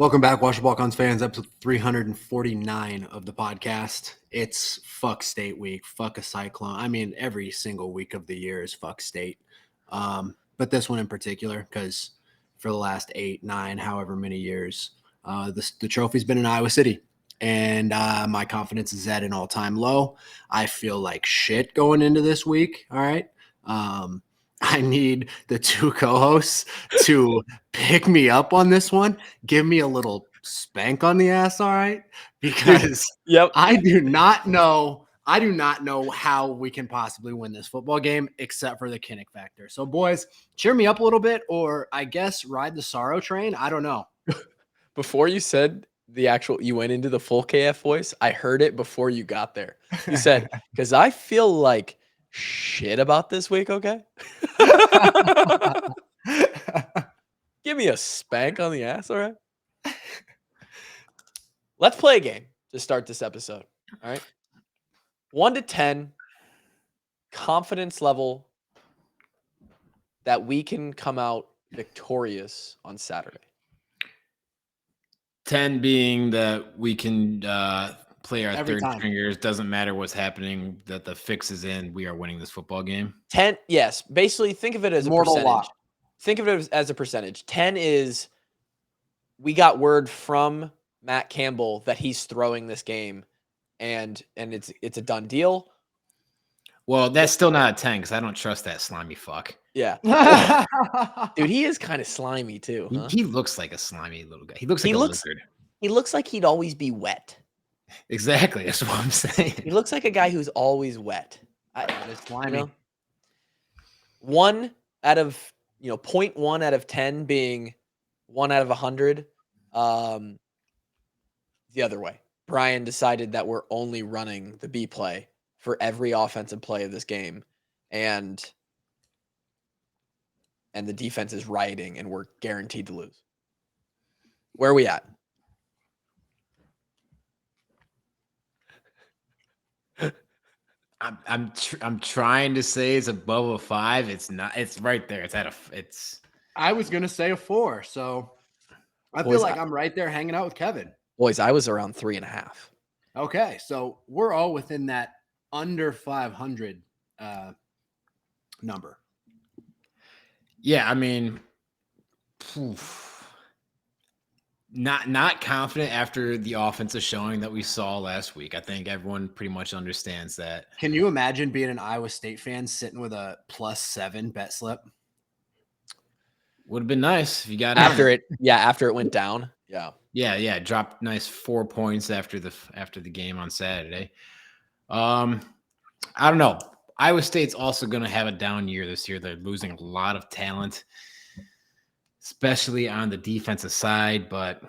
Welcome back, Walkons fans, episode 349 of the podcast. It's fuck state week, fuck a cyclone. I mean, every single week of the year is fuck state. But this one in particular, because for the last 8, 9, however many years, the trophy's been in Iowa City. And my confidence is at an all-time low. I feel like shit going into this week, all right? I need the two co-hosts to pick me up on this one. Give me a little spank on the ass, all right? Because I do not know how we can possibly win this football game except for the Kinnick factor. So, boys, cheer me up a little bit, or I guess ride the sorrow train. I don't know. Before you said you went into the full KF voice, I heard it before you got there. You said, because I feel like shit about this week, okay? Give me a spank on the ass, all right? Let's play a game to start this episode, all right? 1 to 10, confidence level that we can come out victorious on Saturday. 10 being that we can play our Every third time. stringers. Doesn't matter what's happening, that the fix is in. We are winning this football game. 10, yes. Basically, think of it as a Mortal percentage. lock. Think of it as a percentage. 10 is we got word from Matt Campbell that he's throwing this game, and it's a done deal. Well, that's still not a 10 because I don't trust that slimy fuck. Yeah. Dude, he is kind of slimy too. Huh? He looks like a slimy little guy. He looks like a lizard. He looks like he'd always be wet. Exactly. That's what I'm saying. He looks like a guy who's always wet. slimy. You know? 1 out of 0.1 out of 10 being 1 out of 100. The other way. Brian decided that we're only running the B play for every offensive play of this game, and the defense is rioting, and we're guaranteed to lose. Where are we at? I'm trying to say it's above a 5. It's not. It's right there. I was gonna say a 4, so I feel like I'm right there hanging out with Kevin. Boys, I was around 3.5. Okay, so we're all within that under 500 number. Yeah, I mean, not confident after the offensive showing that we saw last week. I think everyone pretty much understands that. Can you imagine being an Iowa State fan sitting with a +7 bet slip? Would have been nice if you got after it went down. Yeah. Dropped nice 4 points after the game on Saturday. I don't know. Iowa State's also going to have a down year this year. They're losing a lot of talent, especially on the defensive side. But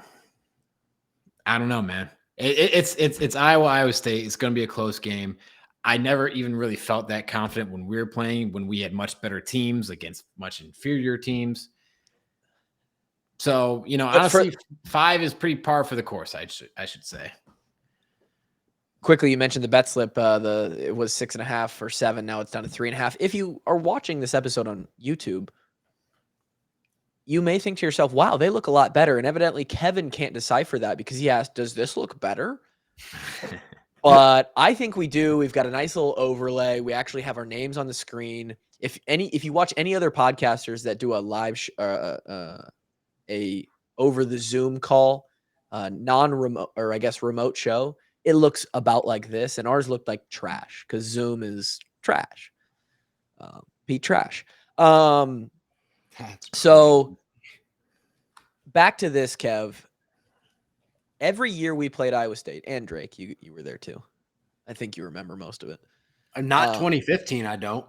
I don't know, man. It's Iowa State. It's going to be a close game. I never even really felt that confident when we were playing, when we had much better teams against much inferior teams. So, honestly, 5 is pretty par for the course, I should say. Quickly, you mentioned the bet slip. It was 6.5 or 7. Now it's down to 3.5. If you are watching this episode on YouTube, you may think to yourself, wow, they look a lot better. And evidently Kevin can't decipher that because he asked, does this look better? But I think we do. We've got a nice little overlay. We actually have our names on the screen. If you watch any other podcasters that do a live over the Zoom call, non-remote, or I guess remote show, it looks about like this, and ours looked like trash because Zoom is trash. Pete trash. So back to this, Kev. Every year we played Iowa State, and Drake, you were there too. I think you remember most of it. Not 2015, I don't.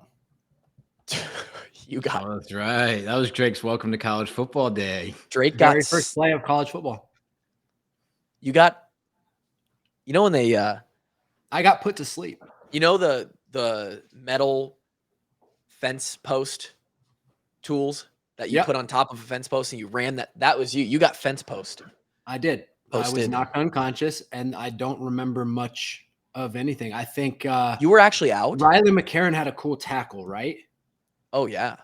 You got that's right. That was Drake's Welcome to College Football Day. Drake got very first play of college football. When they I got put to sleep. The metal fence post tools that you put on top of a fence post and you ran that was you. You got fence posted. I did. Posted. I was knocked unconscious, and I don't remember much of anything. I think you were actually out. Riley McCarron had a cool tackle, right? Oh yeah.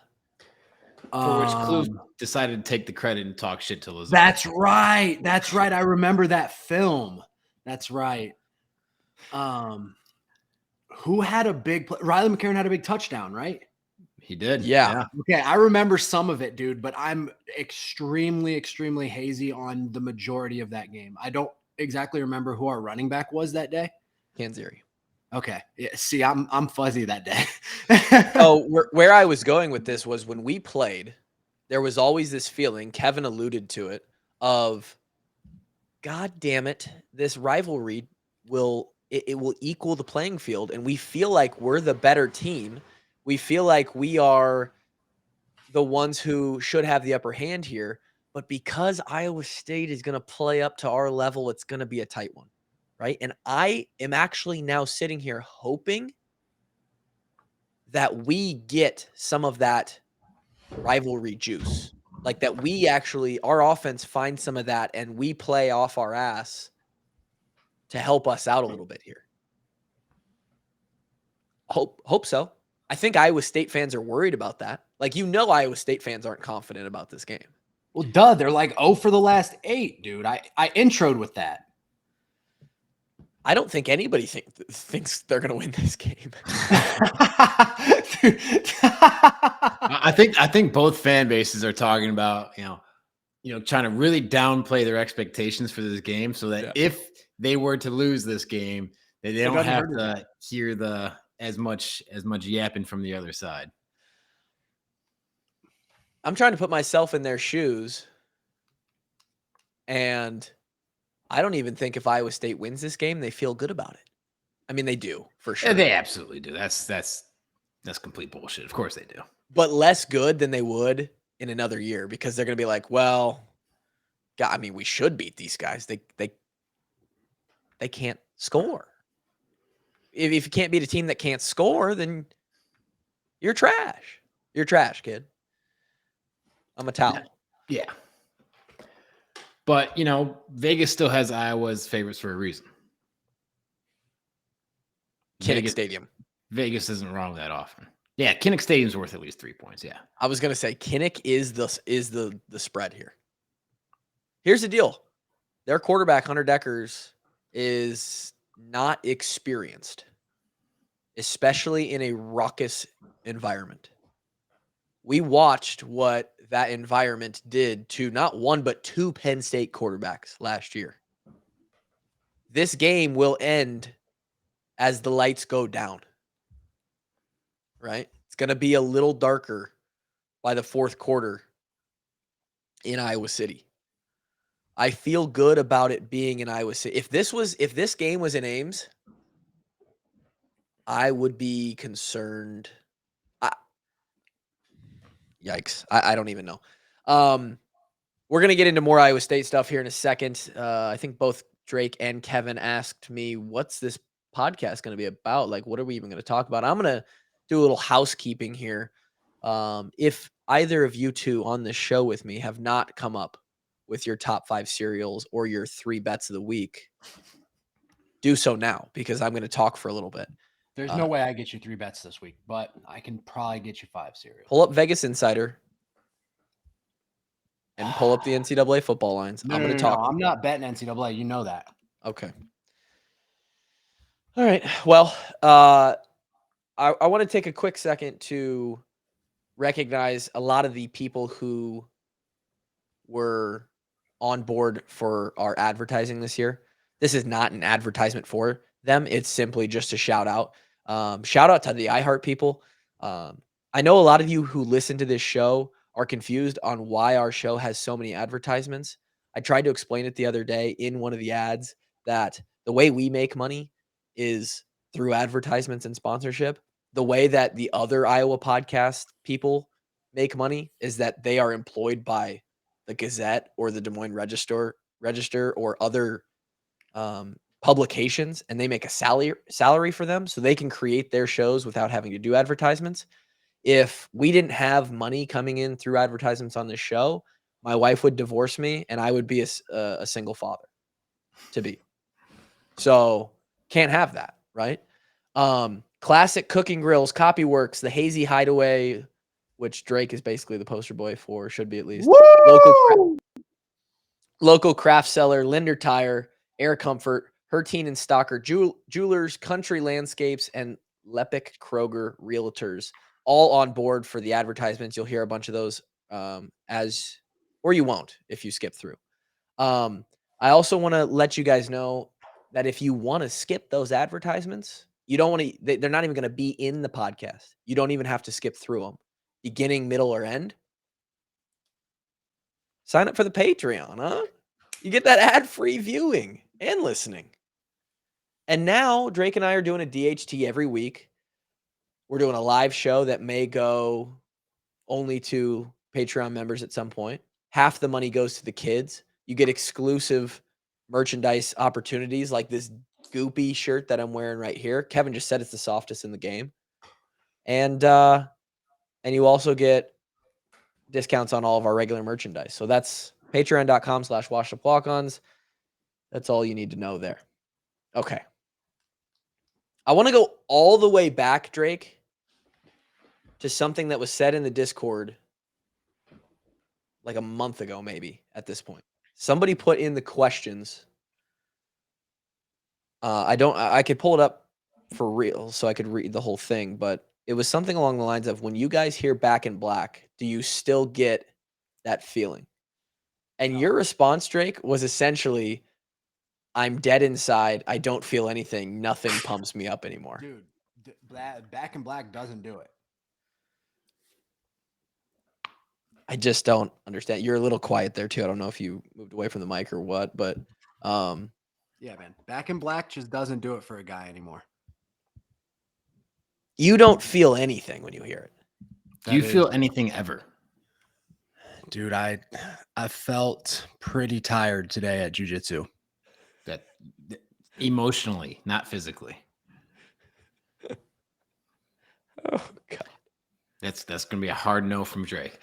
For which Clue Um, decided to take the credit and talk shit to Lazar. That's right. That's right. I remember that film. That's right. Who had a big Riley McCarron had a big touchdown, right? He did. Yeah. Okay, I remember some of it, dude, but I'm extremely, extremely hazy on the majority of that game. I don't exactly remember who our running back was that day. Kanziri. Okay. Yeah, see, I'm fuzzy that day. Oh, where I was going with this was when we played, there was always this feeling, Kevin alluded to it, of God damn it, this rivalry will equal the playing field, and we feel like we're the better team. We feel like we are the ones who should have the upper hand here, but because Iowa State is going to play up to our level, it's going to be a tight one, right? And I am actually now sitting here hoping that we get some of that rivalry juice. Like that we actually, our offense finds some of that and we play off our ass to help us out a little bit here. Hope so. I think Iowa State fans are worried about that. Like, Iowa State fans aren't confident about this game. Well, duh, they're like, oh, for the last 8, dude. I introed with that. I don't think anybody thinks they're going to win this game. I think both fan bases are talking about, trying to really downplay their expectations for this game so that if they were to lose this game, they don't have to hear as much yapping from the other side. I'm trying to put myself in their shoes, and I don't even think if Iowa State wins this game, they feel good about it. I mean, they do, for sure. Yeah, they absolutely do. That's complete bullshit. Of course they do. But less good than they would in another year because they're going to be like, well, God, I mean, we should beat these guys. They can't score. If you can't beat a team that can't score, then you're trash. You're trash, kid. I'm a towel. Yeah. But, Vegas still has Iowa's favorites for a reason. Kinnick Stadium. Vegas isn't wrong that often. Yeah, Kinnick Stadium's worth at least 3 points, yeah. I was going to say Kinnick is the spread here. Here's the deal. Their quarterback, Hunter Deckers, is not experienced, especially in a raucous environment. We watched what that environment did to not one, but 2 Penn State quarterbacks last year. This game will end as the lights go down, right? It's going to be a little darker by the fourth quarter in Iowa City. I feel good about it being in Iowa City. If this game was in Ames, I would be concerned. Yikes. I don't even know. We're going to get into more Iowa State stuff here in a second. I think both Drake and Kevin asked me, what's this podcast going to be about? Like, what are we even going to talk about? I'm going to do a little housekeeping here. If either of you two on this show with me have not come up with your top 5 cereals or your 3 bets of the week, do so now because I'm going to talk for a little bit. There's no way I get you 3 bets this week, but I can probably get you 5 cereals. Pull up Vegas Insider and pull up the NCAA football lines. I'm going to talk. No, I'm not betting NCAA. You know that. Okay. All right. Well, I want to take a quick second to recognize a lot of the people who were on board for our advertising this year. This is not an advertisement for them. It's simply just a shout out. Shout out to the iHeart people. I know a lot of you who listen to this show are confused on why our show has so many advertisements. I tried to explain it the other day in one of the ads that the way we make money is through advertisements and sponsorship. The way that the other Iowa podcast people make money is that they are employed by the Gazette or the Des Moines Register or other publications, and they make a salary for them so they can create their shows without having to do advertisements. If we didn't have money coming in through advertisements on this show, my wife would divorce me and I would be a single father to be. So can't have that, right? Classic Cooking Grills, Copyworks, the Hazy Hideaway, which Drake is basically the poster boy for, should be at least. Woo! Local craft seller, Linder Tire, Air Comfort, Herteen and Stocker Jewelers, Country Landscapes, and Lepic Kroger Realtors, all on board for the advertisements. You'll hear a bunch of those or you won't if you skip through. I also want to let you guys know that if you want to skip those advertisements, you don't want to, they're not even going to be in the podcast. You don't even have to skip through them, beginning, middle, or end. Sign up for the Patreon, huh? You get that ad-free viewing and listening. And now Drake and I are doing a DHT every week. We're doing a live show that may go only to Patreon members at some point. Half the money goes to the kids. You get exclusive merchandise opportunities like this goopy shirt that I'm wearing right here. Kevin just said it's the softest in the game. And you also get discounts on all of our regular merchandise. So that's patreon.com/washedupwalkons. That's all you need to know there. Okay. I want to go all the way back, Drake, to something that was said in the Discord like a month ago, maybe at this point. Somebody put in the questions. I could pull it up for real so I could read the whole thing, but it was something along the lines of, when you guys hear Back in Black, do you still get that feeling? And your response, Drake, was essentially, I'm dead inside. I don't feel anything. Nothing pumps me up anymore. Dude, Back in Black doesn't do it. I just don't understand. You're a little quiet there too. I don't know if you moved away from the mic or what, but yeah, man. Back in Black just doesn't do it for a guy anymore. You don't feel anything when you hear it. Do you feel anything ever? Dude, I felt pretty tired today at jiu-jitsu. That emotionally, not physically. Oh God. That's gonna be a hard no from Drake.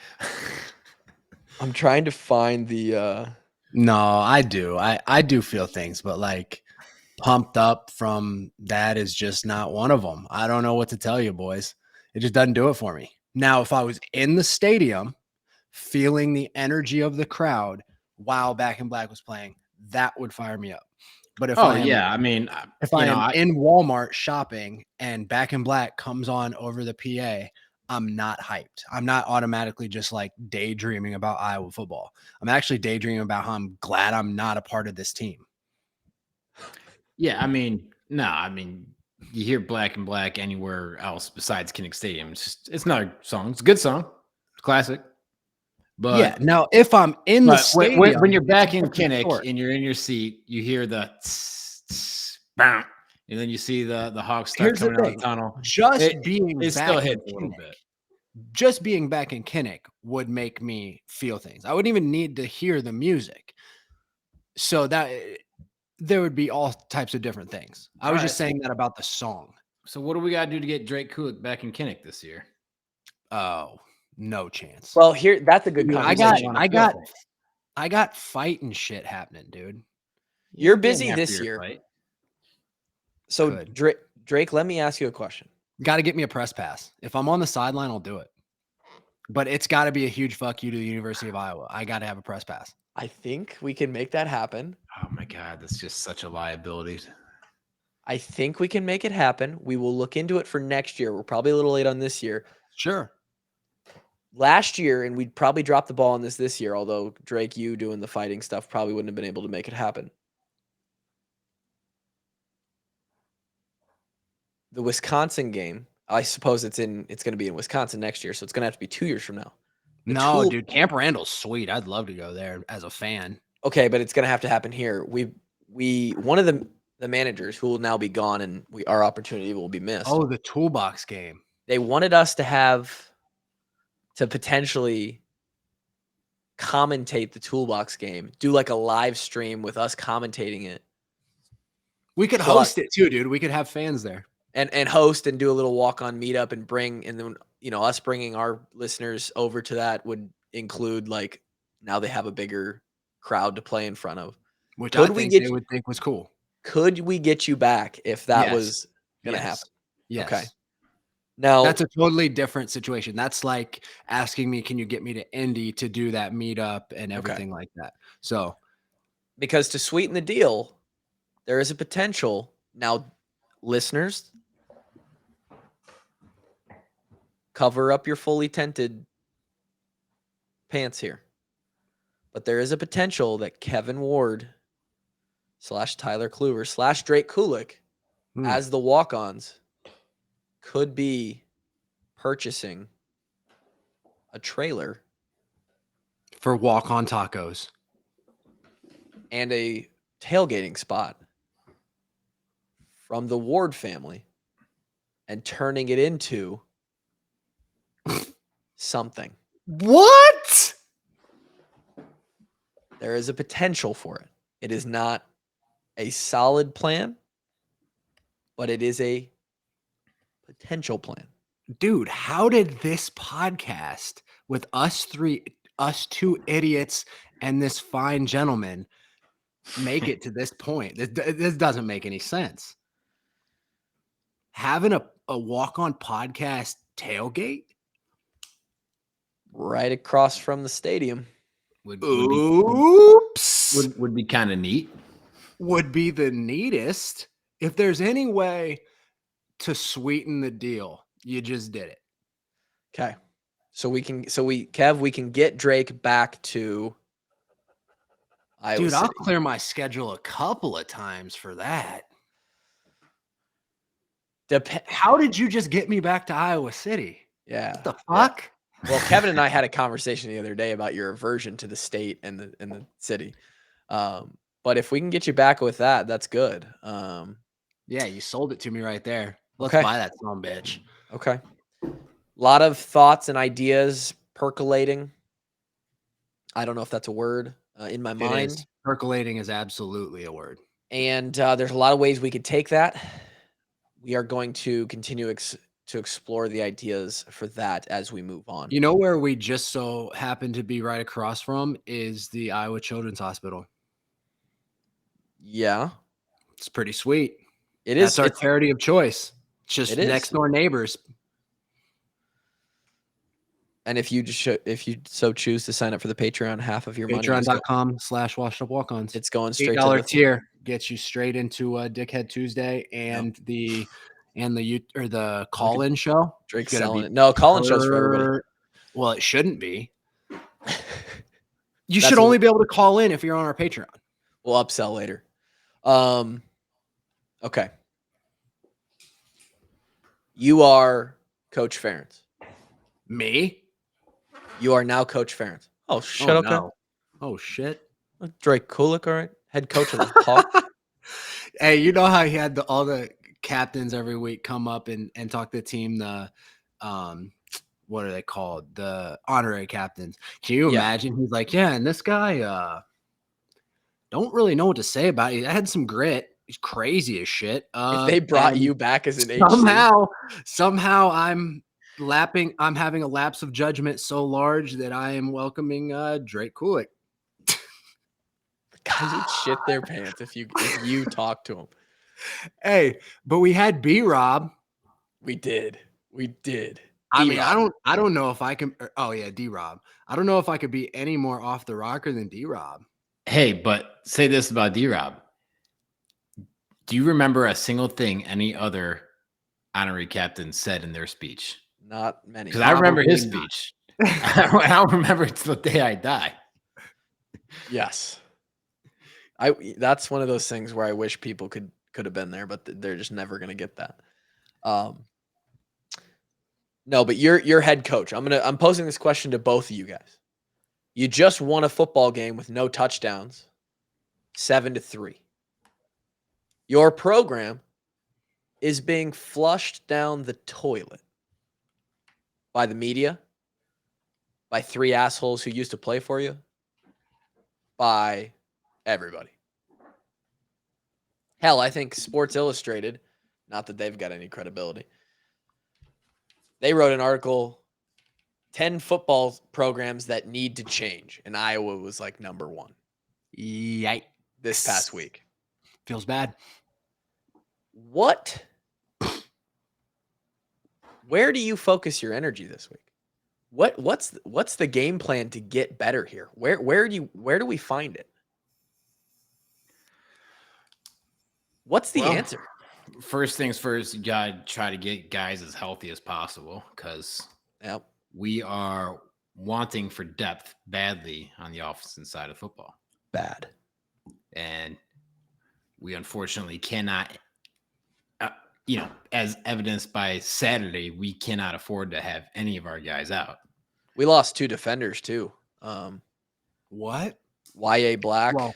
I'm trying to find the No, I do. I do feel things, but like pumped up from that is just not one of them. I don't know what to tell you, boys. It just doesn't do it for me. Now, if I was in the stadium feeling the energy of the crowd while Back in Black was playing, that would fire me up. But if I am in Walmart shopping and Back in Black comes on over the PA, I'm not hyped. I'm not automatically just like daydreaming about Iowa football. I'm actually daydreaming about how I'm glad I'm not a part of this team. Yeah, I mean, you hear Black in Black anywhere else besides Kinnick Stadium. It's another song. It's a good song. It's classic. But yeah, now if I'm in the stadium, when you're back in Kinnick and you're in your seat, you hear the bam, and then you see the Hawks start coming out of the tunnel. It still hits a little bit. Just being back in Kinnick would make me feel things. I wouldn't even need to hear the music. So that there would be all types of different things. I was just saying that about the song. So what do we got to do to get Drake Kulik back in Kinnick this year? Oh, no chance. Well, that's a good conversation. I got fight and shit happening, dude. You're busy this year. Fight. So Drake, let me ask you a question. Got to get me a press pass. If I'm on the sideline, I'll do it. But it's got to be a huge fuck you to the University of Iowa. I got to have a press pass. I think we can make that happen. Oh my God, that's just such a liability. I think we can make it happen. We will look into it for next year. We're probably a little late on this year. Sure. Last year, and we'd probably drop the ball on this year, although Drake, you doing the fighting stuff probably wouldn't have been able to make it happen. The Wisconsin game, I suppose it's going to be in Wisconsin next year, so it's going to have to be 2 years from now. Dude, Camp Randall's sweet. I'd love to go there as a fan. Okay, but it's going to have to happen here. One of the managers who will now be gone, and our opportunity will be missed. Oh, the toolbox game. They wanted us to potentially commentate the toolbox game, do like a live stream with us commentating it. We could host it too, dude. We could have fans there. And host and do a little walk-on meetup and then us bringing our listeners over to that would include like now they have a bigger crowd to play in front of. Which they would think was cool. Could we get you back if that was going to happen? Yes. Okay. Now, That's a totally different situation. That's like asking me, can you get me to Indy to do that meetup and everything like that? So, because to sweeten the deal, there is a potential. Now, listeners, cover up your fully tinted pants here. But there is a potential that Kevin Ward / Tyler Kluver / Drake Kulik as the walk-ons could be purchasing a trailer for walk-on tacos and a tailgating spot from the Ward family and turning it into something. What? There is a potential for it. It is not a solid plan, but it is a potential plan. Dude, how did this podcast with us two idiots and this fine gentleman make it to this point? This doesn't make any sense. Having a walk-on podcast tailgate Right across from the stadium. Would be kind of neat. Would be the neatest. If there's any way to sweeten the deal, you just did it. Okay. We can get Drake back to Iowa Dude, I'll City. clear my schedule a couple of times for that. How did you just get me back to Iowa City? Yeah. What the fuck? Yeah. Well, Kevin and I had a conversation the other day about your aversion to the state and the city. But if we can get you back with that, that's good. Yeah, you sold it to me right there. Let's Okay. buy that son bitch. Okay. A lot of thoughts and ideas percolating. I don't know if that's a word in my mind. Percolating is absolutely a word. And there's a lot of ways we could take that. We are going to continue to explore the ideas for that as we move on. You know where we just so happen to be right across from is the Iowa Children's Hospital. Yeah. It's pretty sweet. It is. That's our charity of choice. It's just next door neighbors. And if you so choose to sign up for the Patreon, half of your money Patreon.com/washedup-walk-ons. It's going straight $8 to the tier gets you straight into Dickhead Tuesday and the call-in show. Drake's selling it. No, call-in shows for everybody. Well, it shouldn't be. You should only be able to call in if you're on our Patreon. We'll upsell later. Okay. You are Coach Ferentz. Me? You are now Coach Ferentz. Oh, shit. Oh, okay. no. Oh, shit. Drake Kulik, all right. Head coach of the Hawks. Hey, you know how he had all the captains every week come up and talk to the team, what are they called? The honorary captains. Can you imagine? He's like, yeah, and this guy don't really know what to say about it. I had some grit. He's crazy as shit. If they brought you back as an HC. Somehow I'm having a lapse of judgment so large that I am welcoming Drake Kulik. Guys would shit their pants if you talk to him. Hey, but we had B-Rob. We did. I mean, I don't know if I can. Oh yeah, D-Rob. I don't know if I could be any more off the rocker than D-Rob. Hey, but say this about D-Rob. Do you remember a single thing any other honorary captain said in their speech? Not many. Because I remember his speech. I don't remember it till the day I die. Yes. That's one of those things where I wish people could have been there, but they're just never going to get that. No, but you're head coach. I'm posing this question to both of you guys. You just won a football game with no touchdowns, 7-3. Your program is being flushed down the toilet by the media, by 3 assholes who used to play for you, by everybody. Hell, I think Sports Illustrated, not that they've got any credibility, they wrote an article, 10 football programs that need to change, and Iowa was like number 1. Yikes. This past week. Feels bad. What Where do you focus your energy this week? What's the game plan to get better here? Where do we find it? What's the answer? First things first, you gotta try to get guys as healthy as possible because we are wanting for depth badly on the offensive side of football. Bad. And we unfortunately cannot, as evidenced by Saturday, we cannot afford to have any of our guys out. We lost 2 defenders too. What? YA Black Well,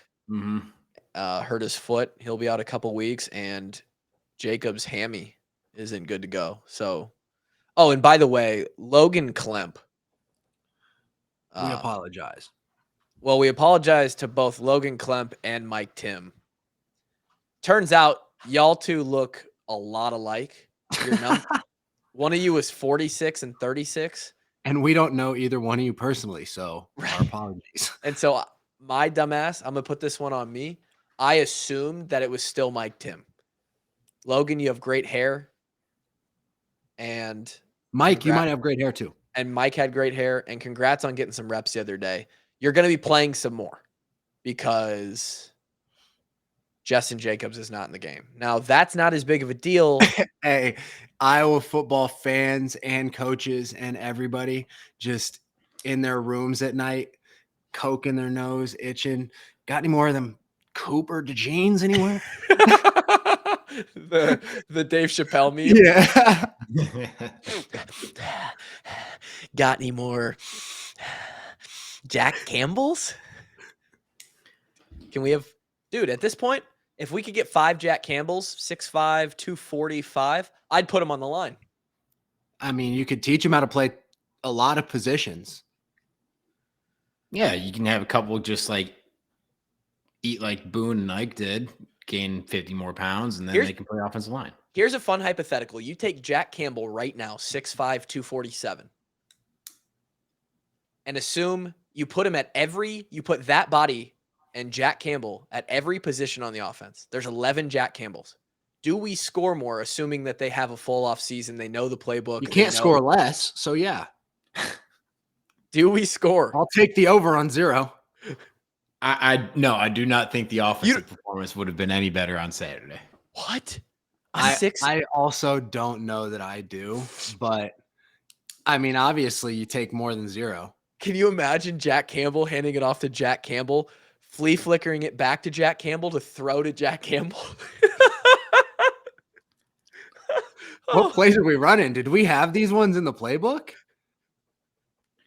hurt his foot. He'll be out a couple weeks, and Jacob's hammy isn't good to go. So, and by the way, Logan Klemp. We apologize. Well, we apologize to both Logan Klemp and Mike Tim. Turns out y'all two look a lot alike. One of you is 46 and 36. And we don't know either one of you personally, so our apologies. And so my dumbass, I'm going to put this one on me. I assumed that it was still Mike Tim. Logan, you have great hair. And Mike, you might have great hair too. And Mike had great hair. And congrats on getting some reps the other day. You're going to be playing some more because Justin Jacobs is not in the game. Now, that's not as big of a deal. Hey, Iowa football fans and coaches and everybody just in their rooms at night, coke in their nose, itching. Got any more of them Cooper DeJeans anywhere? the Dave Chappelle meme. Yeah. Got any more Jack Campbell's? Can we have, dude, at this point, if we could get 5 Jack Campbell's, 6'5", 245, I'd put him on the line. I mean, you could teach him how to play a lot of positions. Yeah, you can have a couple just like eat like Boone and Ike did, gain 50 more pounds, and then they can play offensive line. Here's a fun hypothetical. You take Jack Campbell right now, 6'5", 247, and assume you put him you put that body and Jack Campbell at every position on the offense. There's 11 Jack Campbells. Do we score more, assuming that they have a full off season? They know the playbook. You can't score less. So yeah. Do we score? I'll take the over on 0. No, I do not think the offensive performance would have been any better on Saturday. What? I also don't know that I do, but I mean, obviously you take more than 0. Can you imagine Jack Campbell handing it off to Jack Campbell, flea flickering it back to Jack Campbell to throw to Jack Campbell? What plays are we running? Did we have these ones in the playbook?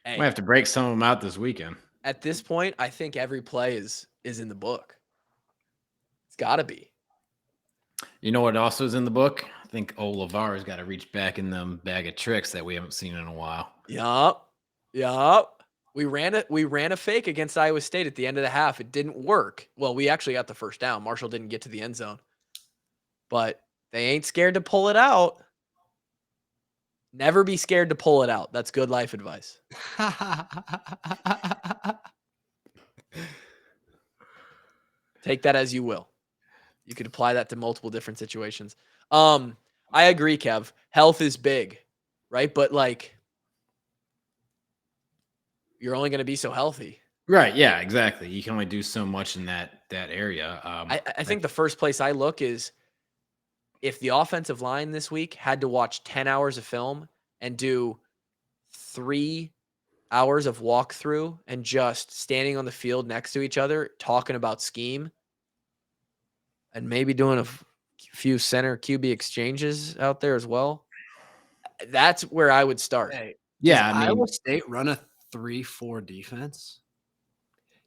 Hey, might have to break some of them out this weekend. At this point, I think every play is in the book. It's got to be. You know what also is in the book? I think LeVar's got to reach back in them bag of tricks that we haven't seen in a while. Yup. We ran a fake against Iowa State at the end of the half. It didn't work. Well, we actually got the first down. Marshall didn't get to the end zone. But they ain't scared to pull it out. Never be scared to pull it out. That's good life advice. Take that as you will. You could apply that to multiple different situations. I agree, Kev. Health is big, right? But like, you're only going to be so healthy. Right. Yeah, exactly. You can only do so much in that area. I think the first place I look is if the offensive line this week had to watch 10 hours of film and do 3 hours of walkthrough and just standing on the field next to each other, talking about scheme and maybe doing a few center QB exchanges out there as well. That's where I would start. Hey, yeah. I mean, Iowa State run a 3-4 defense.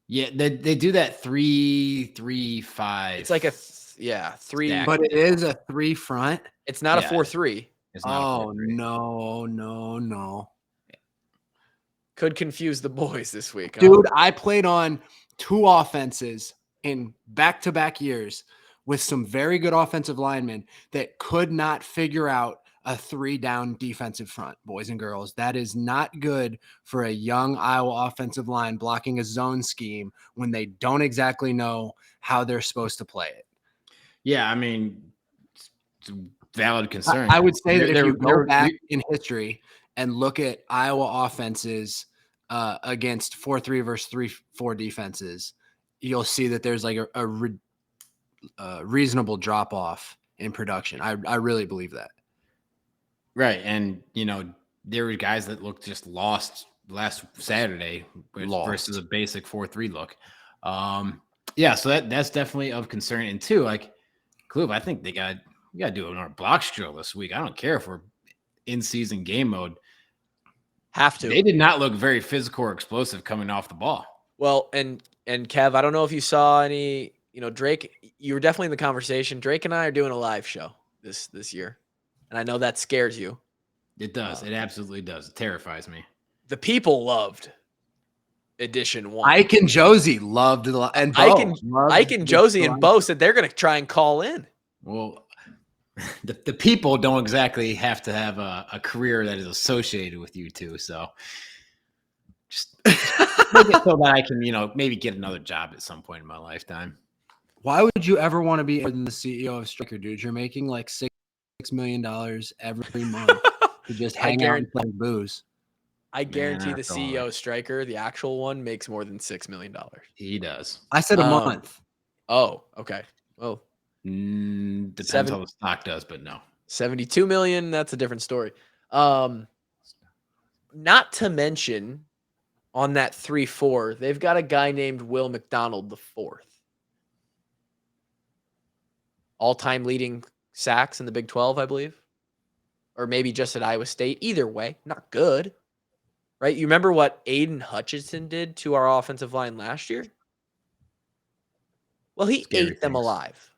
Yeah. They do that 3-3-5. It's like a 3, stack. But it is a 3 front. It's not a 4-3. Oh, no. Could confuse the boys this week. Dude, I played on 2 offenses in back-to-back years with some very good offensive linemen that could not figure out a 3-down defensive front, boys and girls. That is not good for a young Iowa offensive line blocking a zone scheme when they don't exactly know how they're supposed to play it. Yeah, I mean, valid concern. I would say that if They're- you go they're- back in history and look at Iowa offenses against 4-3 versus 3-4 defenses, you'll see that there's like a reasonable drop off in production. I really believe that. Right. And, there were guys that looked just lost last Saturday versus a basic 4-3 look. Yeah, so that's definitely of concern. And two, like, Klub, I think we got to do another blocks drill this week. I don't care if we're in season game mode. Have to. They did not look very physical or explosive coming off the ball. Well, and Kev, I don't know if you saw any, Drake, you were definitely in the conversation. Drake and I are doing a live show this year. And I know that scares you. It does. It absolutely does. It terrifies me. The people loved edition 1. Ike and Josie loved the and Bo Ike and Josie and Bo said they're going to try and call in. Well, the people don't exactly have to have a career that is associated with you two. So just make it so that I can, maybe get another job at some point in my lifetime. Why would you ever want to be more than the CEO of Striker, dude? You're making like $6 million every month to just hang out and play booze. I guarantee the CEO Striker, the actual one, makes more than $6 million. He does. I said a month. Oh, okay. Well, depends how the stock does, but no. 72 million, that's a different story. Not to mention on that 3-4, they've got a guy named Will McDonald the fourth. All-time leading sacks in the Big 12, I believe. Or maybe just at Iowa State. Either way, not good. Right? You remember what Aiden Hutchinson did to our offensive line last year? Well, he ate them alive.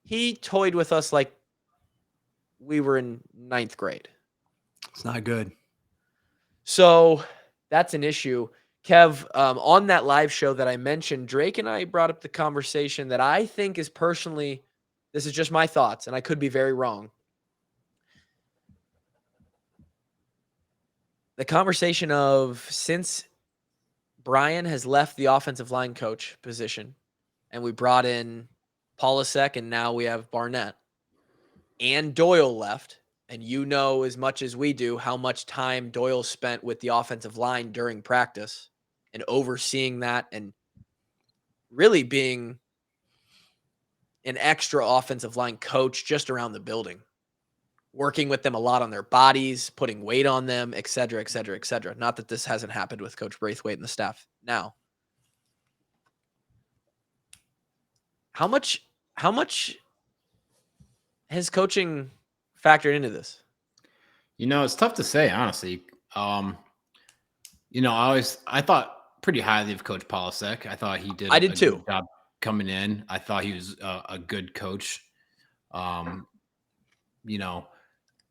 He toyed with us like we were in 9th grade. It's not good. So that's an issue. Kev, on that live show that I mentioned, Drake and I brought up the conversation that I think is personally, this is just my thoughts, and I could be very wrong. The conversation of since Brian has left the offensive line coach position and we brought in Polasek and now we have Barnett and Doyle left, and as much as we do how much time Doyle spent with the offensive line during practice and overseeing that and really being an extra offensive line coach just around the building, working with them a lot on their bodies, putting weight on them, et cetera, et cetera, et cetera. Not that this hasn't happened with Coach Braithwaite and the staff now. How much has coaching factored into this? It's tough to say, honestly. I thought pretty highly of Coach Polasek. I thought he did a good job coming in. I thought he was a good coach.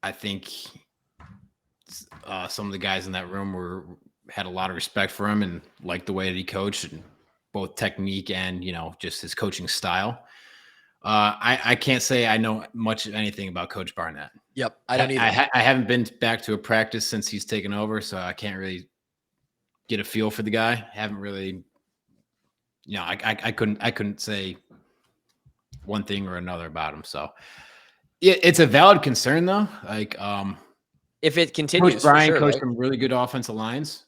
I think some of the guys in that room had a lot of respect for him and liked the way that he coached, and both technique and just his coaching style. I can't say I know much of anything about Coach Barnett. Yep, I don't either. I haven't been back to a practice since he's taken over, so I can't really get a feel for the guy. Haven't really, I couldn't say one thing or another about him. So it's a valid concern though. Like, if it continues, Coach Brian sure, coached right? some really good offensive lines.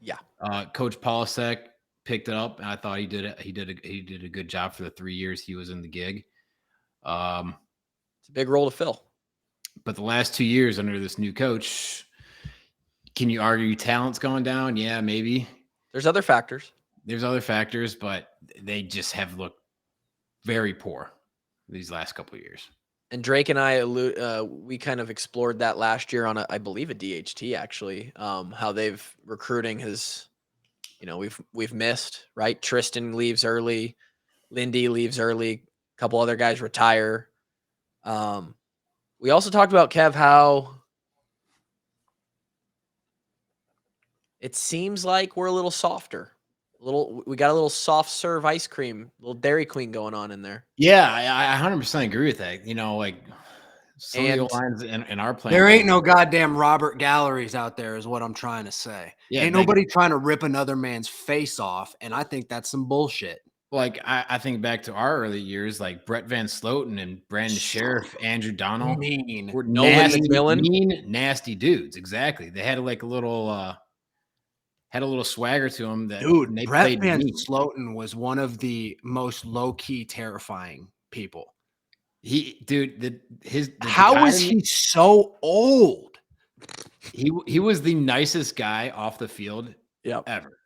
Yeah. Coach Polasek picked it up, and I thought he did a good job for the 3 years he was in the gig. It's a big role to fill. But the last 2 years under this new coach, can you argue talent's going down? Yeah, maybe. There's other factors. But they just have looked very poor these last couple of years. And Drake and I, we kind of explored that last year on I believe a DHT actually, how they've recruiting has, we've missed, right? Tristan leaves early, Lindy leaves early, a couple other guys retire. We also talked about, Kev, how it seems like we're a little softer. We got a little soft serve ice cream, little Dairy Queen going on in there. Yeah, I 100% agree with that. Some of the lines in our plan. There ain't no goddamn Robert Galleries out there, is what I'm trying to say. Yeah, ain't nobody trying to rip another man's face off, and I think that's some bullshit. Like I think back to our early years, like Brett Van Sloten and Brandon Sheriff, Andrew Donald Mean. were Nolan nasty, McMillan. mean, nasty dudes. Exactly. They had like a little swagger to them that Dude, they Brett played Van mean. Sloten was one of the most low-key terrifying people. How is he so old? He was the nicest guy off the field ever.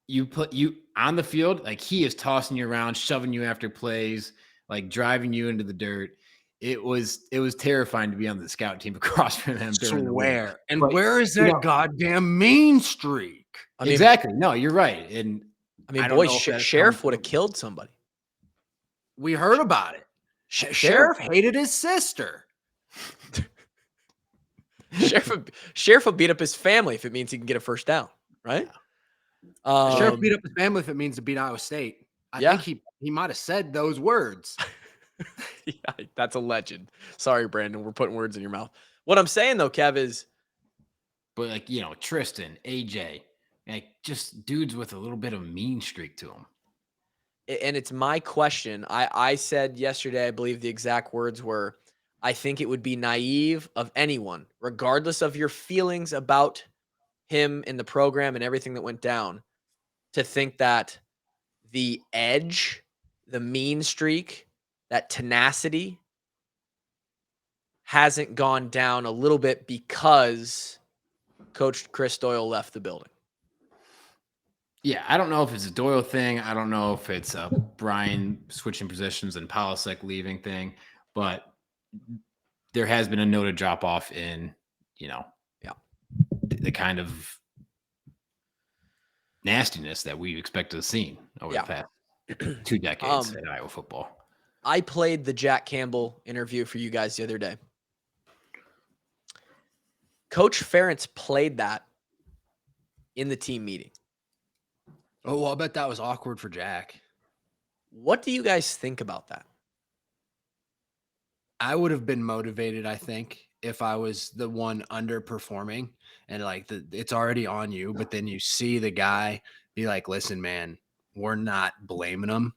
You put you on the field, like he is tossing you around, shoving you after plays, like driving you into the dirt. It was terrifying to be on the scout team across from him. Swear. And But, where is that goddamn mean streak? I mean, exactly. No, you're right. And I mean, I don't boys, know if that Sheriff comes would have from- killed somebody. We heard about it. Sheriff hated his sister. Sheriff will beat up his family if it means he can get a first down, right? Sheriff beat up his family if it means to beat Iowa State. I think he might have said those words. Yeah, that's a legend. Sorry, Brandon, we're putting words in your mouth. What I'm saying though, Kev, is, but like Tristan, AJ, like just dudes with a little bit of mean streak to them. and it's my question. I said yesterday, I believe the exact words were, I think it would be naive of anyone, regardless of your feelings about him in the program and everything that went down, to think that the edge, the mean streak, that tenacity hasn't gone down a little bit because Coach Chris Doyle left the building. Yeah, I don't know if it's a Doyle thing. I don't know if it's a Brian switching positions and Polasek leaving thing, but there has been a noted drop off in, the kind of nastiness that we've expected to see over the past 2 decades in Iowa football. I played the Jack Campbell interview for you guys the other day. Coach Ferentz played that in the team meeting. Oh, well, I bet that was awkward for Jack. What do you guys think about that? I would have been motivated, I think, if I was the one underperforming and like it's already on you, but then you see the guy be like, listen, man, we're not blaming him.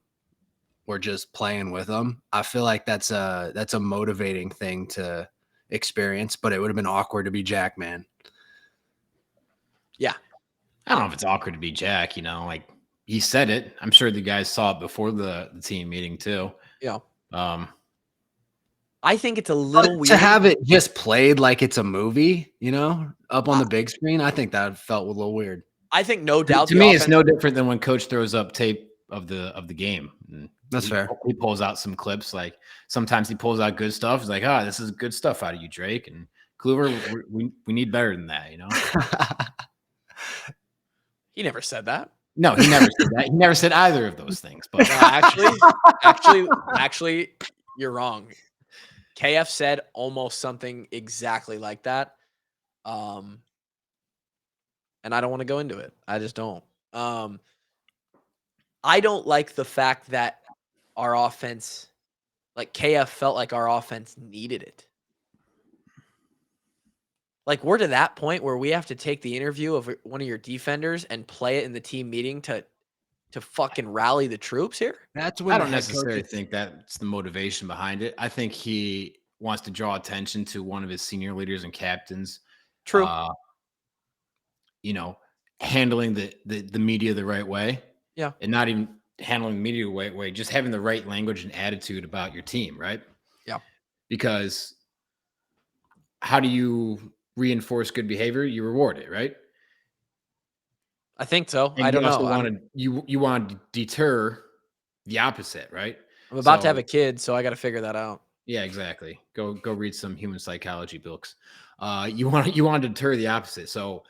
We're just playing with them. I feel like that's a motivating thing to experience, but it would have been awkward to be Jack, man. Yeah. I don't know if it's awkward to be Jack, like he said it. I'm sure the guys saw it before the team meeting too. Yeah. I think it's a little weird to have it just played like it's a movie, up on the big screen. I think that felt a little weird. I think no doubt. To me, it's no different than when Coach throws up tape of the game. That's fair. He pulls out some clips. Like sometimes he pulls out good stuff. He's like, this is good stuff out of you, Drake and Kluver. We need better than that, He never said that. No, he never said that. He never said either of those things. But actually, you're wrong. KF said almost something exactly like that. And I don't want to go into it. I just don't. I don't like the fact that our offense, like KF felt like our offense needed it. Like we're to that point where we have to take the interview of one of your defenders and play it in the team meeting to fucking rally the troops here. That's when I don't necessarily think that's the motivation behind it. I think he wants to draw attention to one of his senior leaders and captains. True. Handling the media the right way. Yeah. And not even handling the media the right way, just having the right language and attitude about your team, right? Yeah. Because how do you reinforce good behavior? You reward it, right? I think so. And I don't know. You want to deter the opposite, right? I'm about to have a kid, so I got to figure that out. Yeah, exactly. Go read some human psychology books. You want to deter the opposite. So,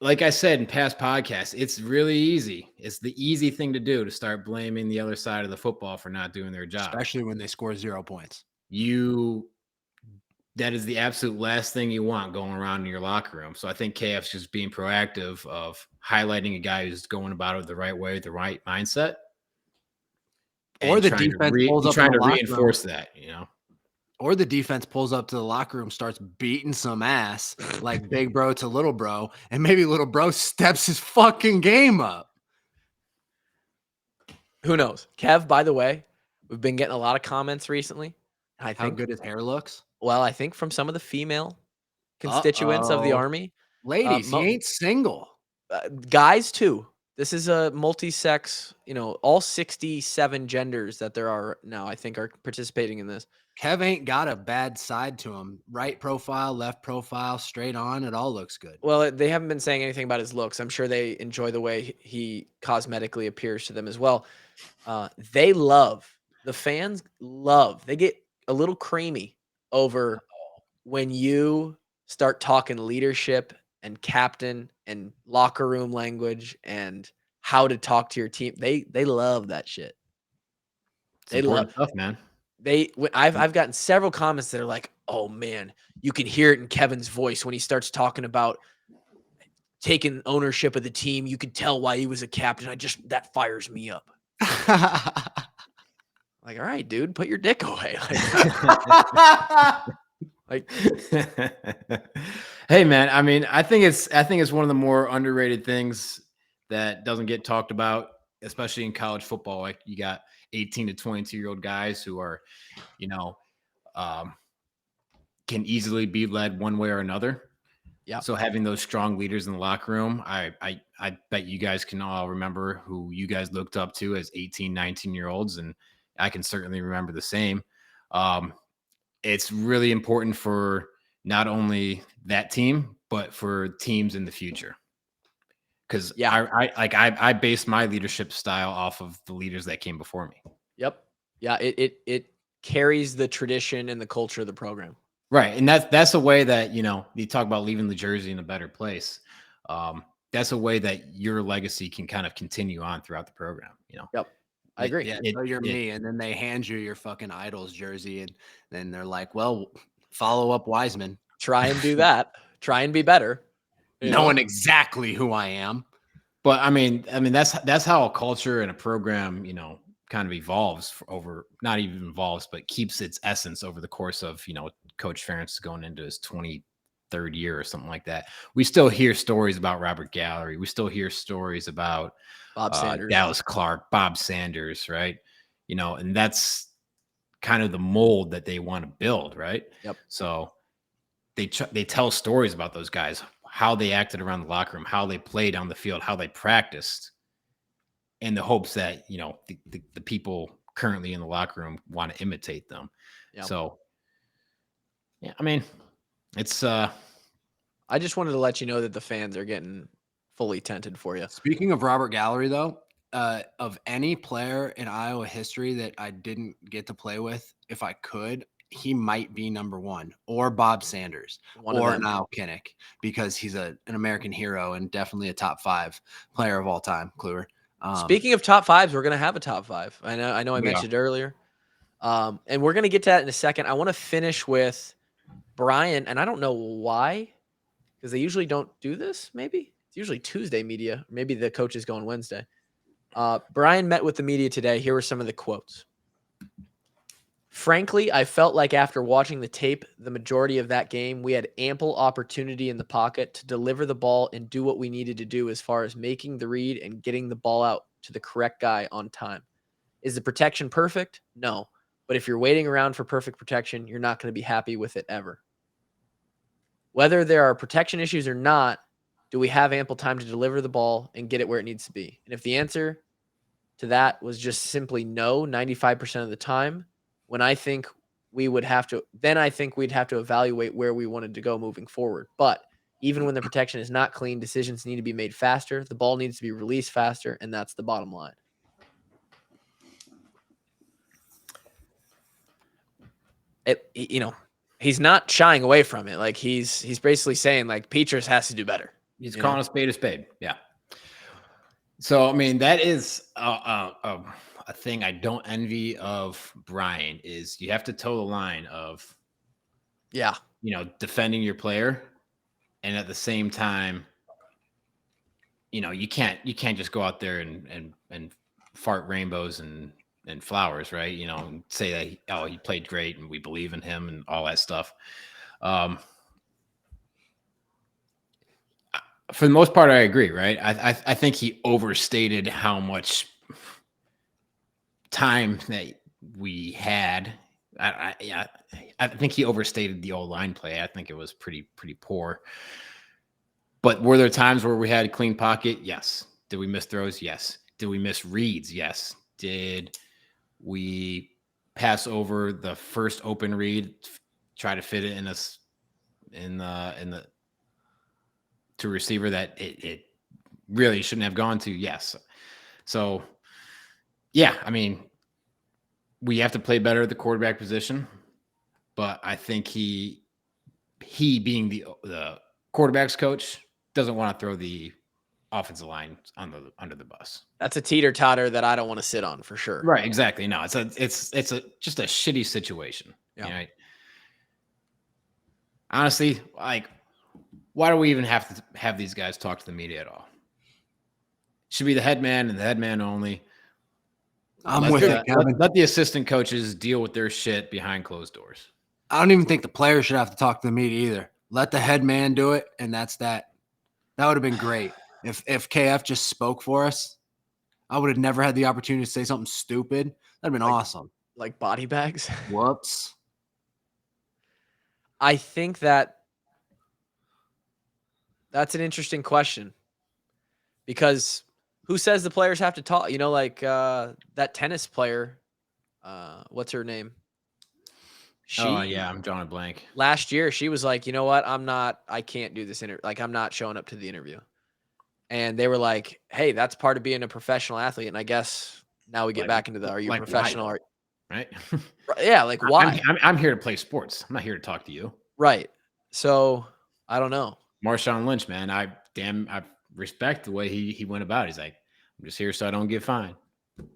like I said in past podcasts, it's really easy. It's the easy thing to do to start blaming the other side of the football for not doing their job, especially when they score 0 points. That is the absolute last thing you want going around in your locker room. So I think KF's just being proactive of highlighting a guy who's going about it the right way, the right mindset. Or the defense pulls up trying to reinforce that, Or the defense pulls up to the locker room, starts beating some ass like big bro to little bro, and maybe little bro steps his fucking game up. Who knows? Kev, by the way, we've been getting a lot of comments recently. I How think, good his hair looks. well, I think from some of the female constituents of the Uh-oh. Army, Ladies, he mo ain't single. guys too. This is a multi-sex, all 67 genders that there are now, I think, are participating in this. Kev ain't got a bad side to him. Right profile, left profile, straight on. It all looks good. Well, they haven't been saying anything about his looks. I'm sure they enjoy the way he cosmetically appears to them as well. They love, the fans love, they get a little creamy over when you start talking leadership and captain and locker room language and how to talk to your team. They love that shit. It's They love important stuff, man. I've gotten several comments that are like, "Oh man, you can hear it in Kevin's voice when he starts talking about taking ownership of the team. You could tell why he was a captain. That fires me up." Like, all right, dude, put your dick away. Like, hey, man. I mean, I think it's one of the more underrated things that doesn't get talked about, especially in college football. Like, you got 18 to 22-year-old guys who are, can easily be led one way or another. yeah. So having those strong leaders in the locker room, I bet you guys can all remember who you guys looked up to as 18, 19-year-olds, and I can certainly remember the same. It's really important for not only that team, but for teams in the future. Because I based my leadership style off of the leaders that came before me. Yep. Yeah. It carries the tradition and the culture of the program. Right. And that's a way that, you talk about leaving the jersey in a better place. That's a way that your legacy can kind of continue on throughout the program, Yep. I agree. Yeah, so you're me, and then they hand you your fucking Idols jersey, and then they're like, "Well, follow up Wiseman, Try and do that. Try and be better. knowing exactly who I am." But I mean, that's how a culture and a program, kind of evolves not even evolves, but keeps its essence over the course of, Coach Ferentz going into his 23rd year or something like that. We still hear stories about Robert Gallery. We still hear stories about Bob Sanders, Dallas Clark, Bob Sanders, right? And that's kind of the mold that they want to build, right? Yep. So they tell stories about those guys, how they acted around the locker room, how they played on the field, how they practiced, in the hopes that, the people currently in the locker room want to imitate them. Yep. So, yeah, I mean, it's I just wanted to let you know that the fans are getting fully tented for you. Speaking of Robert Gallery, though, of any player in Iowa history that I didn't get to play with, if I could, he might be number one, or Bob Sanders, or now Kinnick, because he's an American hero and definitely a top 5 player of all time. Kluwer. Speaking of top 5s, we're gonna have a top 5. I know I mentioned it earlier, and we're gonna get to that in a second. I want to finish with Brian, and I don't know why, because they usually don't do this. Maybe it's usually Tuesday media. Maybe the coach is going Wednesday. Brian met with the media today. Here were some of the quotes. Frankly, I felt like after watching the tape, the majority of that game, we had ample opportunity in the pocket to deliver the ball and do what we needed to do as far as making the read and getting the ball out to the correct guy on time. Is the protection perfect? No. But if you're waiting around for perfect protection, you're not going to be happy with it ever. Whether there are protection issues or not, do we have ample time to deliver the ball and get it where it needs to be? And if the answer to that was just simply no, 95% of the time, I think we'd have to evaluate where we wanted to go moving forward. But even when the protection is not clean, decisions need to be made faster. The ball needs to be released faster, and that's the bottom line. He's not shying away from it. Like he's basically saying like Petras has to do better. He's calling a spade a spade. Yeah. So, I mean, that is a thing I don't envy of Brian is you have to toe the line of, defending your player. And at the same time, you can't just go out there and fart rainbows and flowers, right? And say that, he played great and we believe in him and all that stuff. For the most part, I agree, right? I think he overstated how much time that we had, I think he overstated the O-line play. I think it was pretty poor. But were there times where we had a clean pocket? Yes. Did we miss throws? Yes. Did we miss reads? Yes. Did we pass over the first open read, try to fit it in the to receiver that it really shouldn't have gone to? Yes. So yeah, I mean, we have to play better at the quarterback position, but I think he being the quarterback's coach doesn't want to throw the offensive line under the bus. That's a teeter-totter that I don't want to sit on for sure. Right, exactly. No, it's just a shitty situation. Yeah. Right? Honestly, like, why do we even have to have these guys talk to the media at all? Should be the head man and the head man only. I'm with it, Kevin. Let the assistant coaches deal with their shit behind closed doors. I don't even think the players should have to talk to the media either. Let the head man do it, and that's that. That would have been great. If KF just spoke for us, I would have never had the opportunity to say something stupid. That'd have been awesome. Like body bags? Whoops. I think that's an interesting question, because who says the players have to talk? You know, like that tennis player, what's her name? I'm drawing a blank. Last year, she was like, you know what? I can't do this interview. Like, I'm not showing up to the interview. And they were like, hey, that's part of being a professional athlete. And I guess now we get back into are you a professional? Why? Right? Yeah, like why? I'm here to play sports. I'm not here to talk to you. Right. So I don't know. Marshawn Lynch, man, I respect the way he went about it. He's like, I'm just here so I don't get fined.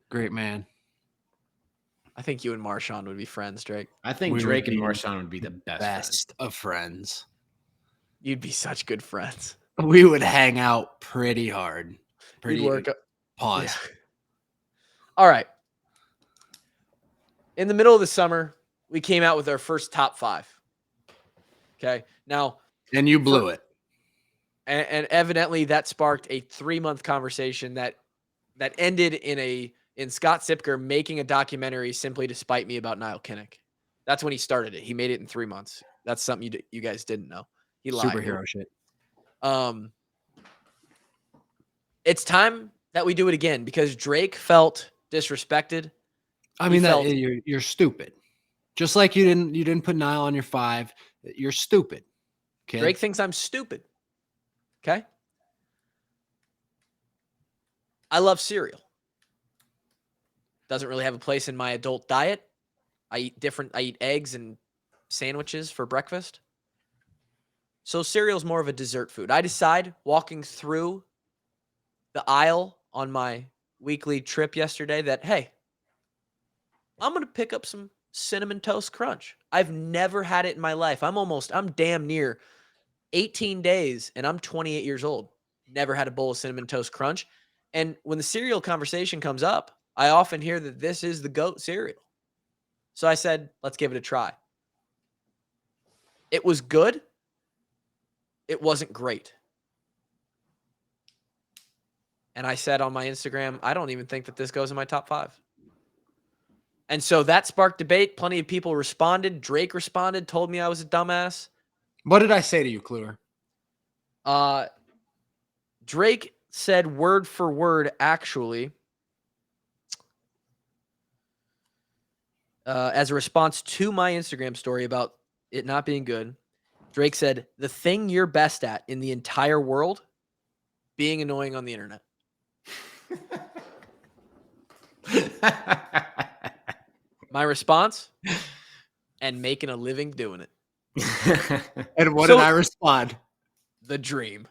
Great man. I think you and Marshawn would be friends, Drake. I think Drake and Marshawn would be the best of friends. You'd be such good friends. We would hang out pretty hard. Pause. Yeah. All right. In the middle of the summer, we came out with our first top 5. Okay. Now, and you blew it. And evidently that sparked a 3-month conversation that ended in Scott Sipker making a documentary simply to spite me about Niall Kinnick. That's when he started it. He made it in 3 months. That's something you guys didn't know. He lied. Superhero shit. It's time that we do it again because Drake felt disrespected. I mean, you're stupid. Just like you didn't put Niall on your 5. You're stupid. Okay. Drake thinks I'm stupid. Okay. I love cereal. Doesn't really have a place in my adult diet. I eat eggs and sandwiches for breakfast. So cereal is more of a dessert food. I decide walking through the aisle on my weekly trip yesterday that, hey, I'm going to pick up some Cinnamon Toast Crunch. I've never had it in my life. I'm damn near 18 days and I'm 28 years old. Never had a bowl of Cinnamon Toast Crunch. And when the cereal conversation comes up, I often hear that this is the GOAT cereal. So I said, let's give it a try. It was good. It wasn't great. And I said on my Instagram, I don't even think that this goes in my top 5. And so that sparked debate. Plenty of people responded. Drake responded, told me I was a dumbass. What did I say to you, Kluwer? Drake said word for word, actually, as a response to my Instagram story about it not being good. Drake said, the thing you're best at in the entire world, being annoying on the internet. My response, and making a living doing it. And what did I respond? The dream.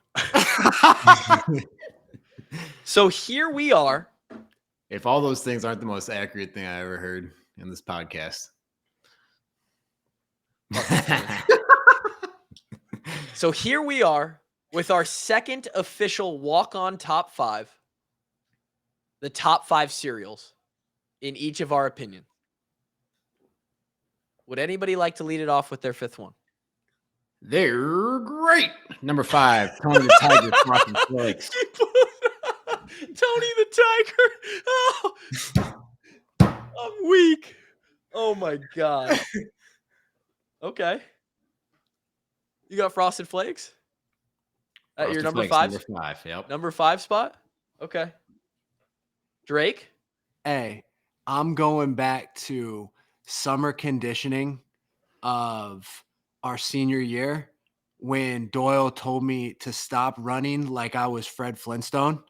So here we are. If all those things aren't the most accurate thing I ever heard in this podcast. So here we are with our second official walk-on top 5. The top 5 cereals in each of our opinion. Would anybody like to lead it off with their 5th one? They're great. Number 5, Tony the Tiger Frosted Flakes. Tony the Tiger. Oh. I'm weak. Oh my god. Okay. You got Frosted Flakes at your Frosted number Flakes, 5? number 5. Yep. Number 5 spot? Okay. Drake? Hey, I'm going back to summer conditioning of our senior year when Doyle told me to stop running like I was Fred Flintstone.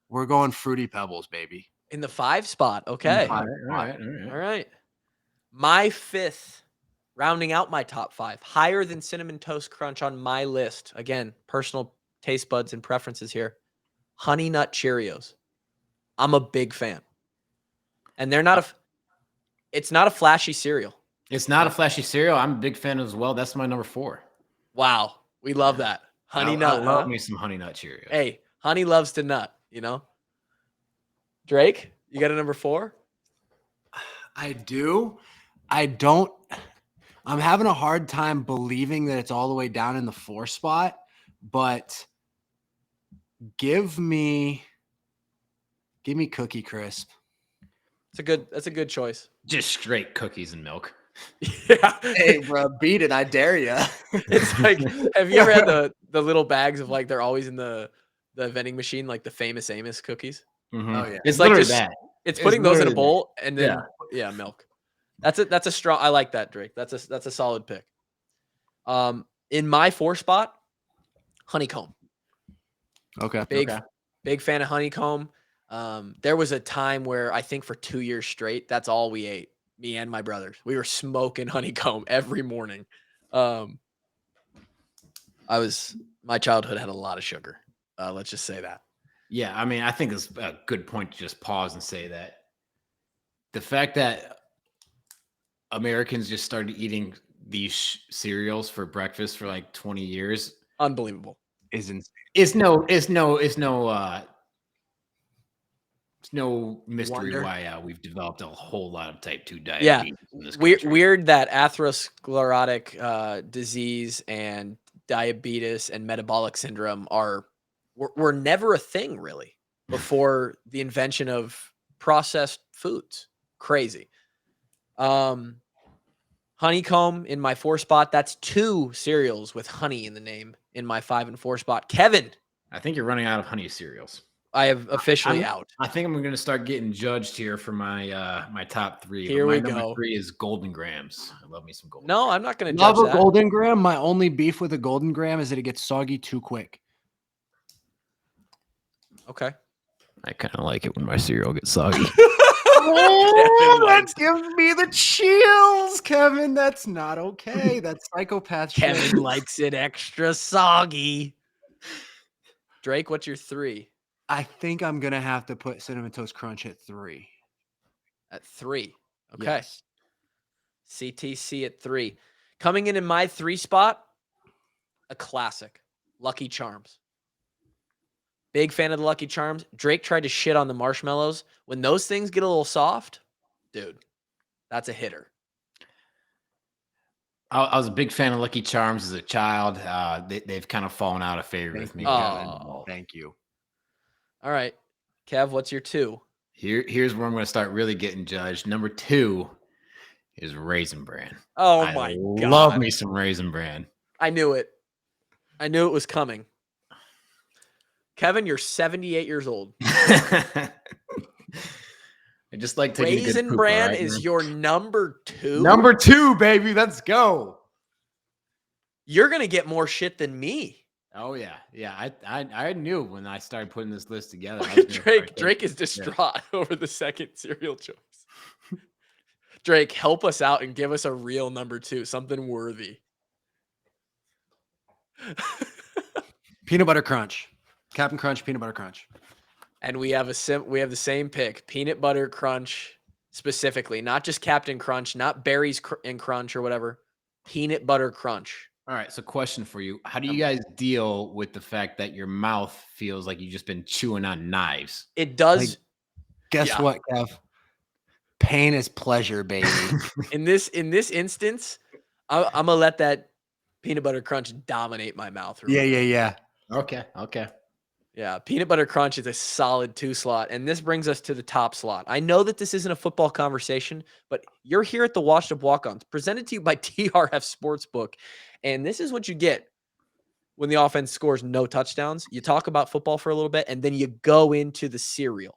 We're going Fruity Pebbles, baby. In the 5 spot. Okay. All right. All right. My 5th, rounding out my top 5, higher than Cinnamon Toast Crunch on my list. Again, personal taste buds and preferences here. Honey Nut Cheerios. I'm a big fan. And it's not a flashy cereal. It's not a flashy cereal. I'm a big fan as well. That's my number 4. Wow. We love that. Honey Nut. I love me some Honey Nut Cheerios. Hey, honey loves to nut, you know? Drake, you got a number 4? I do. I don't. I'm having a hard time believing that it's all the way down in the 4 spot, but give me Cookie Crisp. That's a good choice. Just straight cookies and milk. Yeah. Hey, bro, beat it. I dare you. It's like, have you ever had the little bags of like, they're always in the vending machine, like the Famous Amos cookies? Mm-hmm. Oh, yeah. It's like literally just, that. it's putting those in a literally bowl and then, yeah, milk. That's a strong, I like that, Drake. That's a solid pick. In my 4 spot, honeycomb. Okay. Big fan of honeycomb. There was a time where I think for 2 years straight, that's all we ate. Me and my brothers. We were smoking honeycomb every morning. My childhood had a lot of sugar. Let's just say that. Yeah, I mean, I think it's a good point to just pause and say that the fact that Americans just started eating these cereals for breakfast for like 20 years Unbelievable. Is insane. It's no mystery Wonder. why we've developed a whole lot of type 2 Yeah. diabetes in this country. Weird that atherosclerotic disease and diabetes and metabolic syndrome were never a thing really before the invention of processed foods. Crazy. Honeycomb in my 4 spot. That's 2 cereals with honey in the name in my 5 and 4 spot. Kevin, I think you're running out of honey cereals. I have officially out. I think I'm going to start getting judged here for my my top 3. Here my we number go. 3 is Golden Grams. I love me some Golden. No, Grams. I'm not going to judge Love a that. Golden Graham. My only beef with a Golden Graham is that it gets soggy too quick. Okay. I kind of like it when my cereal gets soggy. Oh, that gives me the chills, Kevin. That's not okay. That's psychopath shit. Kevin likes it extra soggy. Drake, what's your 3? I think I'm gonna have to put Cinnamon Toast Crunch at 3. At 3. Okay. Yes. CTC at 3. Coming in my 3 spot, a classic, Lucky Charms. Big fan of the Lucky Charms. Drake tried to shit on the marshmallows. When those things get a little soft, dude, that's a hitter. I was a big fan of Lucky Charms as a child. They've kind of fallen out of favor with me. Oh. Thank you. All right. Kev, what's your 2? Here's where I'm going to start really getting judged. Number 2 is Raisin Bran. Oh I my God. love me some Raisin Bran. I knew it. I knew it was coming. Kevin, you're 78 years old. I just like taking a good Raisin poop, Bran right, is man? your number 2? Number 2, baby. Let's go. You're going to get more shit than me. Oh yeah. I knew when I started putting this list together. I was gonna start Drake is distraught over the second cereal choice. Drake, help us out and give us a real number 2, something worthy. Peanut Butter Crunch. Captain Crunch, Peanut Butter Crunch. And we have the same pick, Peanut Butter Crunch specifically, not just Captain Crunch, not Berries and Crunch or whatever. Peanut Butter Crunch. All right. So, question for you: how do you guys deal with the fact that your mouth feels like you've just been chewing on knives? It does. Guess Yeah. what, Kev? Pain is pleasure, baby. In this instance, I'm gonna let that Peanut Butter Crunch dominate my mouth. Yeah. Okay. Yeah, peanut butter crunch is a solid 2 slot, and this brings us to the top slot. I know that this isn't a football conversation, but you're here at the Washed Up Walk-Ons, presented to you by TRF Sportsbook, and this is what you get when the offense scores no touchdowns. You talk about football for a little bit, and then you go into the cereal.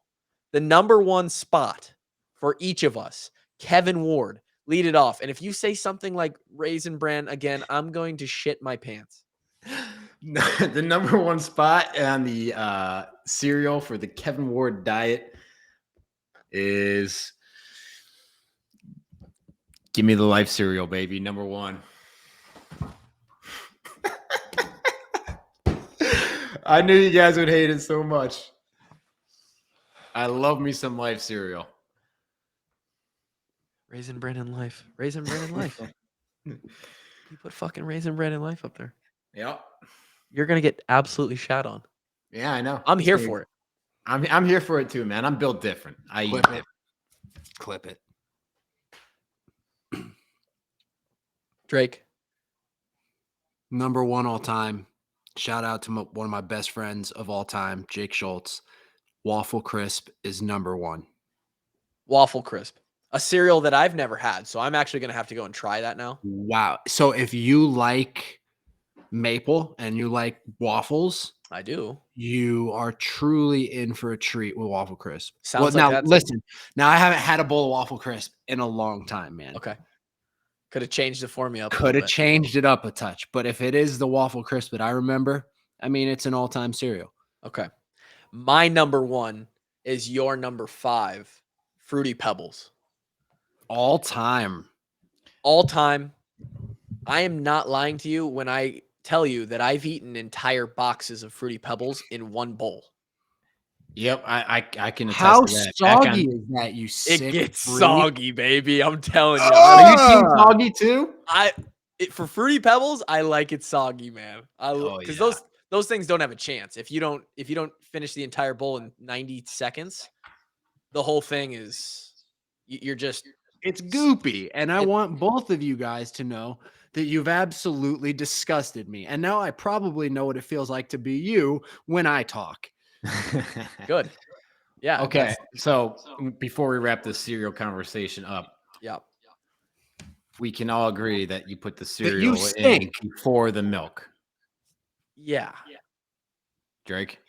The number 1 spot for each of us, Kevin Ward, lead it off. And if you say something like Raisin Bran again, I'm going to shit my pants. The number 1 spot on the cereal for the Kevin Ward diet is give me the life cereal, baby. Number 1. I knew you guys would hate it so much. I love me some life cereal. Raisin Bran in life. Raisin Bran in life. You put fucking Raisin Bran in life up there. Yep. You're going to get absolutely shat on. Yeah, I know. I'm here for it. I'm here for it too, man. I'm built different. I Clip eat it. Clip it. Drake. Number 1 all time. Shout out to one of my best friends of all time, Jake Schultz. Waffle Crisp is number 1. Waffle Crisp. A cereal that I've never had, so I'm actually going to have to go and try that now. Wow. So if you like maple and you like waffles, I do. you are truly in for a treat with Waffle Crisp. Sounds well, like now that's listen. Now I haven't had a bowl of Waffle Crisp in a long time, man. Okay. Could have changed it for me up. Could have changed it up a touch, but if it is the Waffle Crisp that I remember, I mean, it's an all-time cereal. Okay. My number 1 is your number 5, Fruity Pebbles. All time. All time. I am not lying to you when I tell you that I've eaten entire boxes of Fruity Pebbles in one bowl. Yep, I can attest How to that. soggy is that, you sick It gets freak? soggy, baby. I'm telling you. Are you team soggy too? For Fruity Pebbles, I like it soggy, man. Because yeah. those things don't have a chance. If you don't finish the entire bowl in 90 seconds, the whole thing is you're just It's goopy, and I want both of you guys to know that you've absolutely disgusted me. And now I probably know what it feels like to be you when I talk. good. Yeah. Okay, so before we wrap this cereal conversation up, Yeah. we can all agree that you put the cereal in stink. before the milk. Yeah. Drake?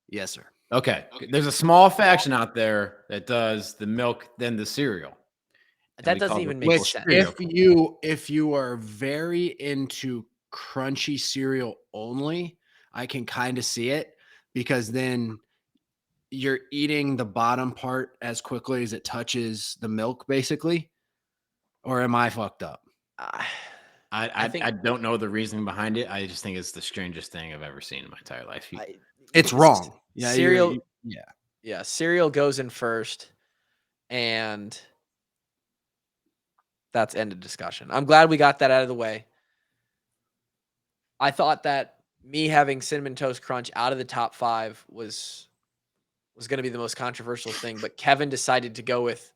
Yes, sir. Okay. There's a small faction out there that does the milk, then the cereal. That we doesn't call even it make maple sense. cereal. If you are very into crunchy cereal only, I can kind of see it, because then you're eating the bottom part as quickly as it touches the milk, basically. Or am I fucked up? I don't know the reasoning behind it. I just think it's the strangest thing I've ever seen in my entire life. It's wrong. Yeah, cereal. Yeah. Yeah. Cereal goes in first, and that's end of discussion. I'm glad we got that out of the way. I thought that me having Cinnamon Toast Crunch out of the top 5 was going to be the most controversial thing, but Kevin decided to go with.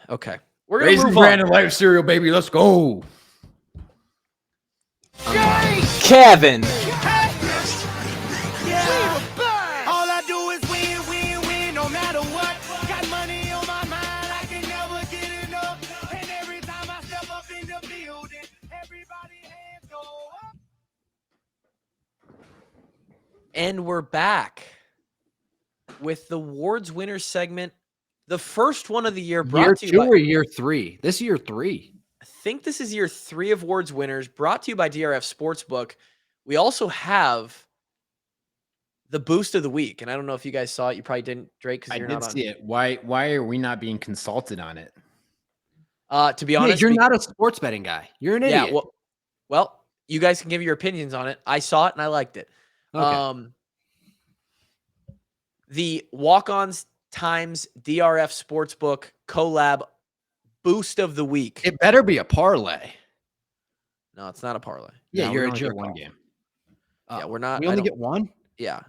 Okay, we're gonna Raisin move Bran on. and life cereal, baby. Let's go. Kevin. All I do is win, win, win, no matter what. Got money on my mind, I can never get enough. And every time I step up in the building, everybody hands go up. And we're back with the Awards Winners segment, the first one of the year, brought Year to you 2 by, or year 3? This is year 3. I think this is year 3 of Awards Winners, brought to you by DRF Sportsbook. We also have the boost of the week, and I don't know if you guys saw it. You probably didn't, Drake, because I you're did not on. see it. Why are we not being consulted on it? To be honest, you're not a sports betting guy. You're an idiot. Yeah, well, you guys can give your opinions on it. I saw it and I liked it. Okay. The Walk-Ons times DRF Sportsbook collab boost of the week. It better be a parlay. No, it's not a parlay. Yeah, No, you're we a only get jerk. one game. Yeah, we're not. We I only don't- get one? Yeah.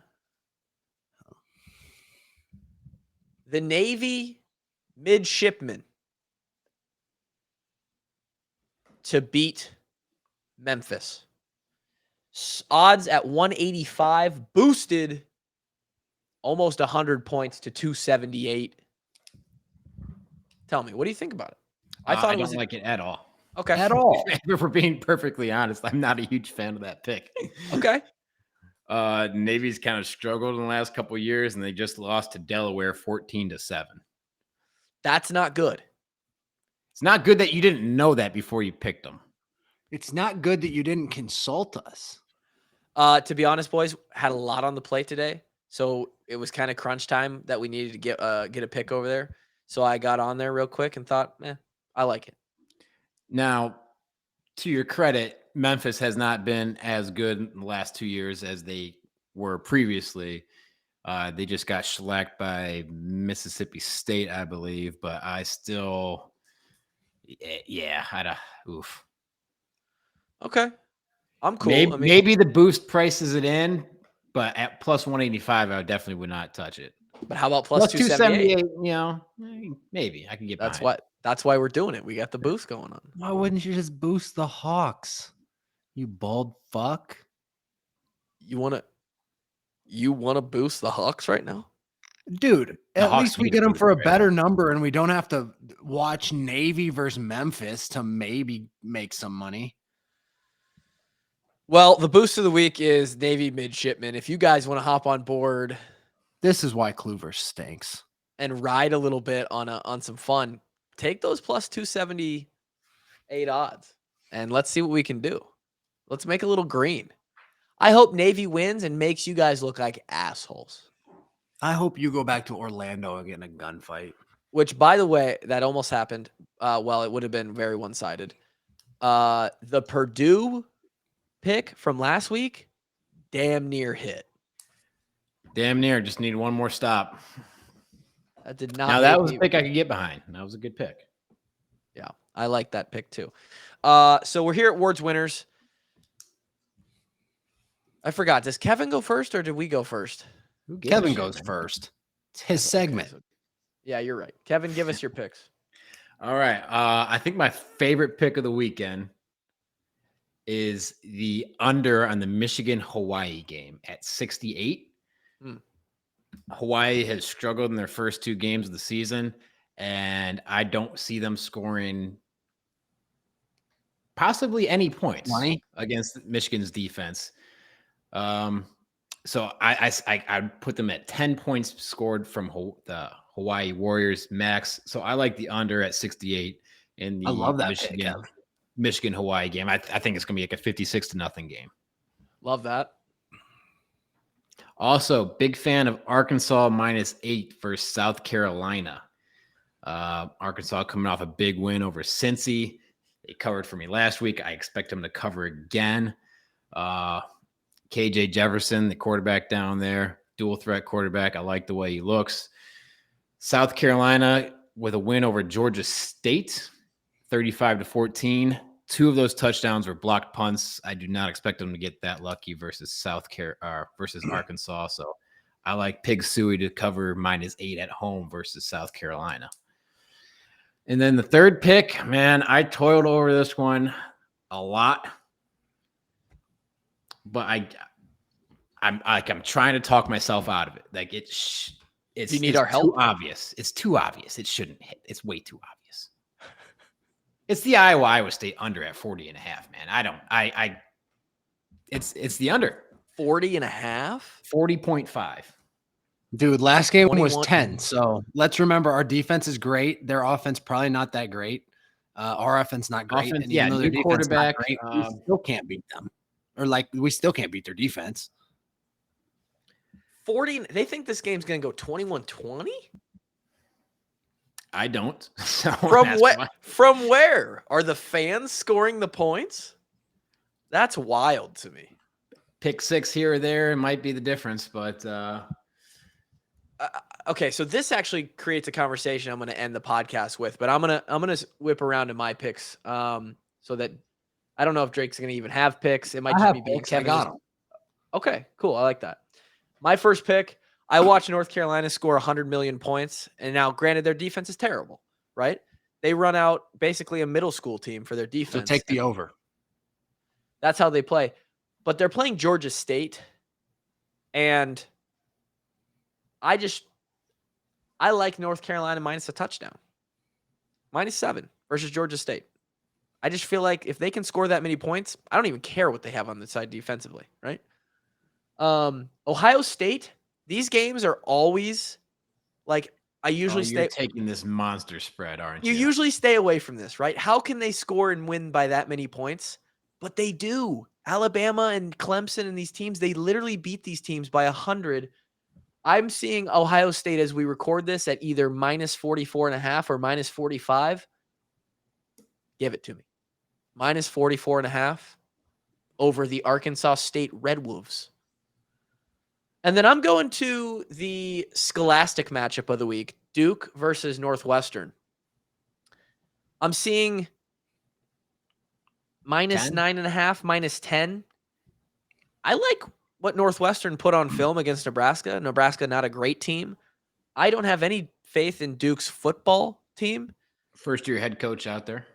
The Navy midshipmen to beat Memphis. Odds at 185, boosted almost 100 points to 278. Tell me, what do you think about it? I don't like it at all. Okay. At all. If we're being perfectly honest, I'm not a huge fan of that pick. Okay. Navy's kind of struggled in the last couple of years, and they just lost to Delaware 14-7. That's not good. It's not good that you didn't know that before you picked them. It's not good that you didn't consult us. To be honest, boys, had a lot on the plate today. So it was kind of crunch time that we needed to get a pick over there. So I got on there real quick and thought, I like it. Now, to your credit, Memphis has not been as good in the last 2 years as they were previously. They just got shellacked by Mississippi State, I believe, but I still, oof. Okay. I'm cool. Maybe the boost prices it in, but at plus 185, I definitely would not touch it. But how about plus 278? Maybe I can get That's why we're doing it. We got the boost going on. Why wouldn't you just boost the Hawks? You bald fuck. You want to boost the Hawks right now? Dude, at Hawks least we need get to them boost for a right better number and we don't have to watch Navy versus Memphis to maybe make some money. Well, the boost of the week is Navy midshipman. If you guys want to hop on board, This is why Kluver stinks. and ride a little bit on some fun, take those plus 278 odds and let's see what we can do. Let's make a little green. I hope Navy wins and makes you guys look like assholes. I hope you go back to Orlando and get in a gunfight. Which, by the way, that almost happened. Well, it would have been very one-sided. The Purdue pick from last week, damn near hit. Damn near. Just need one more stop. That did not. Now, that was a pick I could get behind. That was a good pick. Yeah, I like that pick too. So we're here at Ward's Winners. I forgot. Does Kevin go first or did we go first? Kevin goes first. It's his segment. Yeah, you're right. Kevin, give us your picks. All right. I think my favorite pick of the weekend is the under on the Michigan-Hawaii game at 68. Hawaii has struggled in their first 2 games of the season, and I don't see them scoring possibly any points against Michigan's defense. So I put them at 10 points scored from the Hawaii Warriors max. So I like the under at 68 in the I love that Michigan Hawaii game. I think it's gonna be like a 56-0 game. Love that. Also, big fan of Arkansas -8 versus South Carolina. Arkansas coming off a big win over Cincy. They covered for me last week. I expect them to cover again. KJ Jefferson, the quarterback down there, dual threat quarterback. I like the way he looks. South Carolina with a win over Georgia State, 35-14. 2 of those touchdowns were blocked punts. I do not expect them to get that lucky versus versus Arkansas. So I like Pig Suey to cover -8 at home versus South Carolina. And then the third pick, man, I toiled over this one a lot. But I'm trying to talk myself out of it. Like it's you need our help? Too obvious. It's too obvious. It shouldn't hit. It's way too obvious. It's the Iowa State under at 40.5, man. It's the under 40.5, 40.5. Dude, last game 21. was 10. So let's remember our defense is great. Their offense probably not that great. Our offense not great. Offense, and even though their new defense not quarterback. great, we still can't beat them. Or we still can't beat their defense. 40. They think this game's going to go 21-20? I don't. So From where? Are the fans scoring the points? That's wild to me. Pick 6 here or there might be the difference, but okay, so this actually creates a conversation I'm going to end the podcast with, but I'm gonna whip around to my picks so that I don't know if Drake's going to even have picks. It might just be picks. Kevin. I got them. Okay, cool. I like that. My first pick, I watched North Carolina score 100 million points. And now, granted, their defense is terrible, right? They run out basically a middle school team for their defense. So take the over. That's how they play. but they're playing Georgia State, and I like North Carolina minus a touchdown. -7 versus Georgia State. I just feel like if they can score that many points, I don't even care what they have on the side defensively, right? Ohio State, these games are always like I usually You're taking this monster spread, aren't you? You usually stay away from this, right? How can they score and win by that many points? But they do. Alabama and Clemson and these teams, they literally beat these teams by 100. I'm seeing Ohio State as we record this at either -44.5 or -45. Give it to me. -44.5 over the Arkansas State Red Wolves. And then I'm going to the scholastic matchup of the week, Duke versus Northwestern. I'm seeing -9.5, -10. I like what Northwestern put on film against Nebraska. Nebraska, not a great team. I don't have any faith in Duke's football team. First-year head coach out there.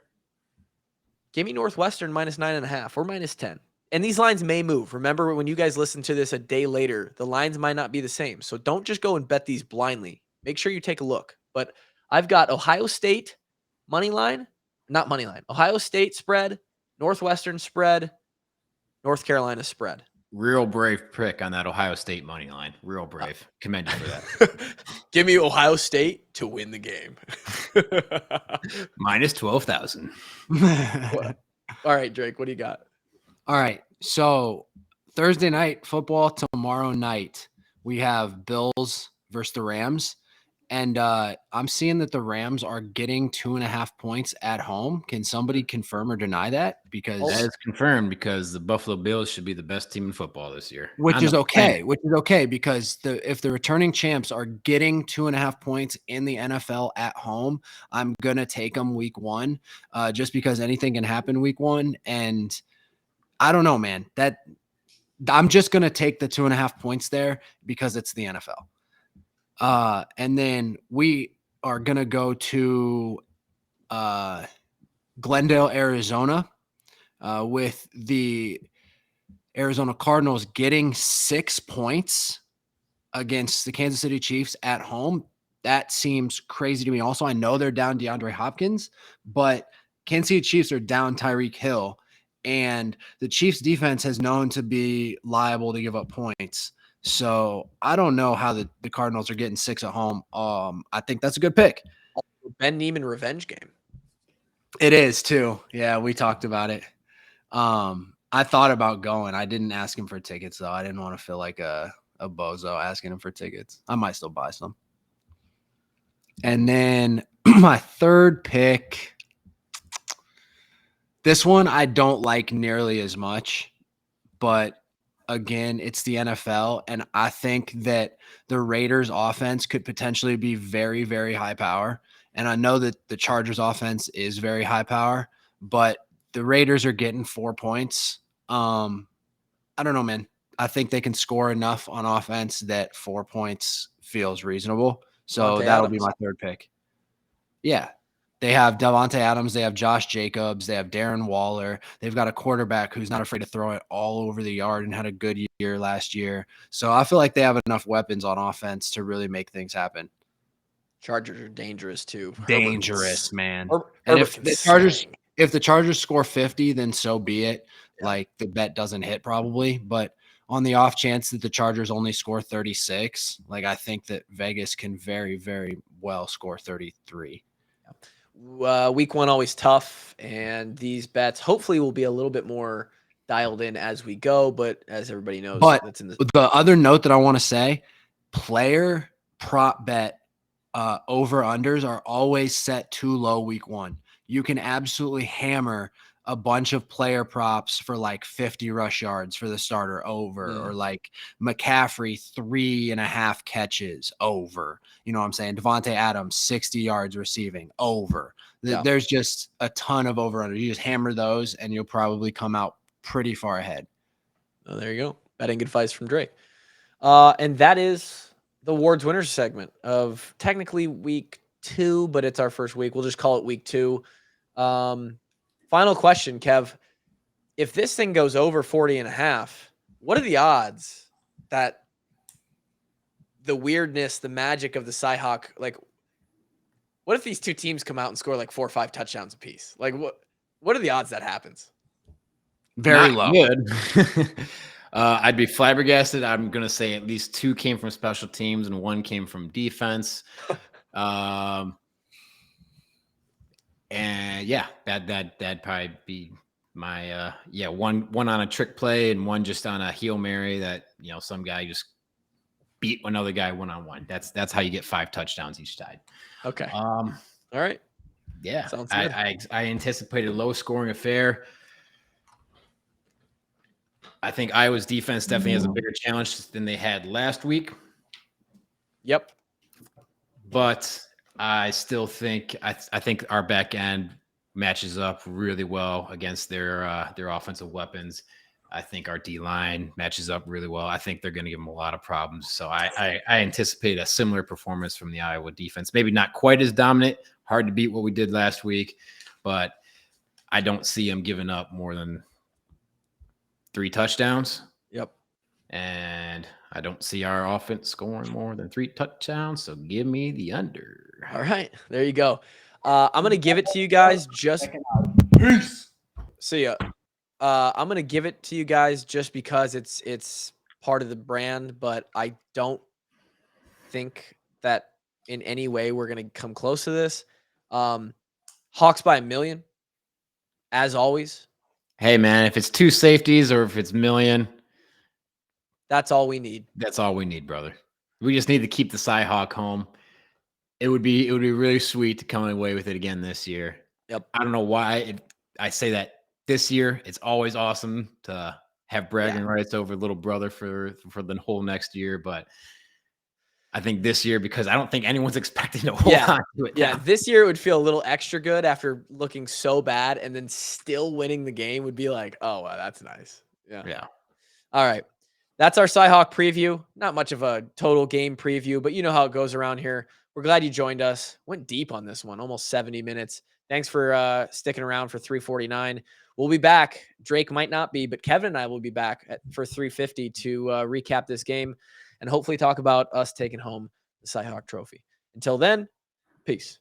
Give me Northwestern -9.5 or -10. And these lines may move. Remember, when you guys listen to this a day later, the lines might not be the same. So don't just go and bet these blindly. Make sure you take a look. But I've got Ohio State money line, not money line. Ohio State spread, Northwestern spread, North Carolina spread. Real brave prick on that Ohio State money line. Real brave. Commend you for that. Give me Ohio State to win the game. -12,000. All right, Drake, what do you got? All right. So Thursday night football tomorrow night, we have Bills versus the Rams. And I'm seeing that the Rams are getting 2.5 points at home. Can somebody confirm or deny that? Because That is confirmed because the Buffalo Bills should be the best team in football this year. Which is okay because if the returning champs are getting 2.5 points in the NFL at home, I'm gonna take them week 1, just because anything can happen week 1. And I don't know, man. That I'm just gonna take the 2.5 points there because it's the NFL. And then we are gonna go to Glendale, Arizona, with the Arizona Cardinals getting 6 points against the Kansas City Chiefs at home. That seems crazy to me. Also, I know they're down DeAndre Hopkins, but Kansas City Chiefs are down Tyreek Hill, and the Chiefs defense has known to be liable to give up points. So I don't know how the Cardinals are getting 6 at home. I think that's a good pick. Ben Neiman revenge game. It is too. Yeah, we talked about it. I thought about going. I didn't ask him for tickets though. I didn't want to feel like a bozo asking him for tickets. I might still buy some. And then my third pick. This one I don't like nearly as much, but again, it's the NFL, and I think that the Raiders offense could potentially be very, very high power. And I know that the Chargers offense is very high power, but the Raiders are getting 4 points. I don't know, man. I think they can score enough on offense that 4 points feels reasonable. So that'll be my third pick. Yeah. They have Devontae Adams. They have Josh Jacobs. They have Darren Waller. They've got a quarterback who's not afraid to throw it all over the yard and had a good year last year. So I feel like they have enough weapons on offense to really make things happen. Chargers are dangerous too. Dangerous, man. And if the Chargers score 50, then so be it. Yeah. Like the bet doesn't hit probably, but on the off chance that the Chargers only score 36, like I think that Vegas can very, very well score 33. Week 1 always tough, and these bets hopefully will be a little bit more dialed in as we go. But as everybody knows, that's in the other note that I want to say: player prop bet over unders are always set too low week 1. You can absolutely hammer a bunch of player props for like 50 rush yards for the starter over, or like McCaffrey 3.5 catches over. You know what I'm saying? Devontae Adams 60 yards receiving over. There's just a ton of over under. You just hammer those, and you'll probably come out pretty far ahead. Oh, there you go. Betting advice from Drake. And that is the Awards Winners segment of technically week 2, but it's our first week. We'll just call it week 2. Final question, Kev. if this thing goes over 40.5, what are the odds that the weirdness, the magic of the Cyhawk, like, what if these two teams come out and score like 4 or 5 touchdowns apiece? Like, what are the odds that happens? Very Not low. good. I'd be flabbergasted. I'm going to say at least 2 came from special teams and 1 came from defense. And yeah, that'd probably be my one on a trick play and 1 just on a Hail Mary that, some guy just beat another guy 1-on-1. That's how you get 5 touchdowns each side. Okay. All right. Yeah. Sounds good. I anticipated a low scoring affair. I think Iowa's defense definitely has a bigger challenge than they had last week. Yep. But I still think I think our back end matches up really well against their offensive weapons. I think our D line matches up really well. I think they're going to give them a lot of problems. So I anticipate a similar performance from the Iowa defense. Maybe not quite as dominant, hard to beat what we did last week, but I don't see them giving up more than 3 touchdowns. Yep. And I don't see our offense scoring more than 3 touchdowns. So give me the under. All right. There you go. I'm going to give it to you guys just. Peace. See ya. I'm going to give it to you guys just because it's part of the brand, but I don't think that in any way we're going to come close to this. Hawks by 1 million, as always. Hey, man, if it's 2 safeties or if it's 1 million, that's all we need. That's all we need, brother. We just need to keep the Cyhawk home. It would be really sweet to come away with it again this year. Yep. I don't know why I say that this year. It's always awesome to have bragging rights over little brother for the whole next year, but I think this year, because I don't think anyone's expecting to hold on to it. Yeah, this year it would feel a little extra good after looking so bad, and then still winning the game would be like, oh, wow, that's nice. Yeah. All right. That's our Cyhawk preview. Not much of a total game preview, but you know how it goes around here. We're glad you joined us. Went deep on this one, almost 70 minutes. Thanks for sticking around for 349. We'll be back. Drake might not be, but Kevin and I will be back for 350 to recap this game and hopefully talk about us taking home the Cyhawk trophy. Until then, peace.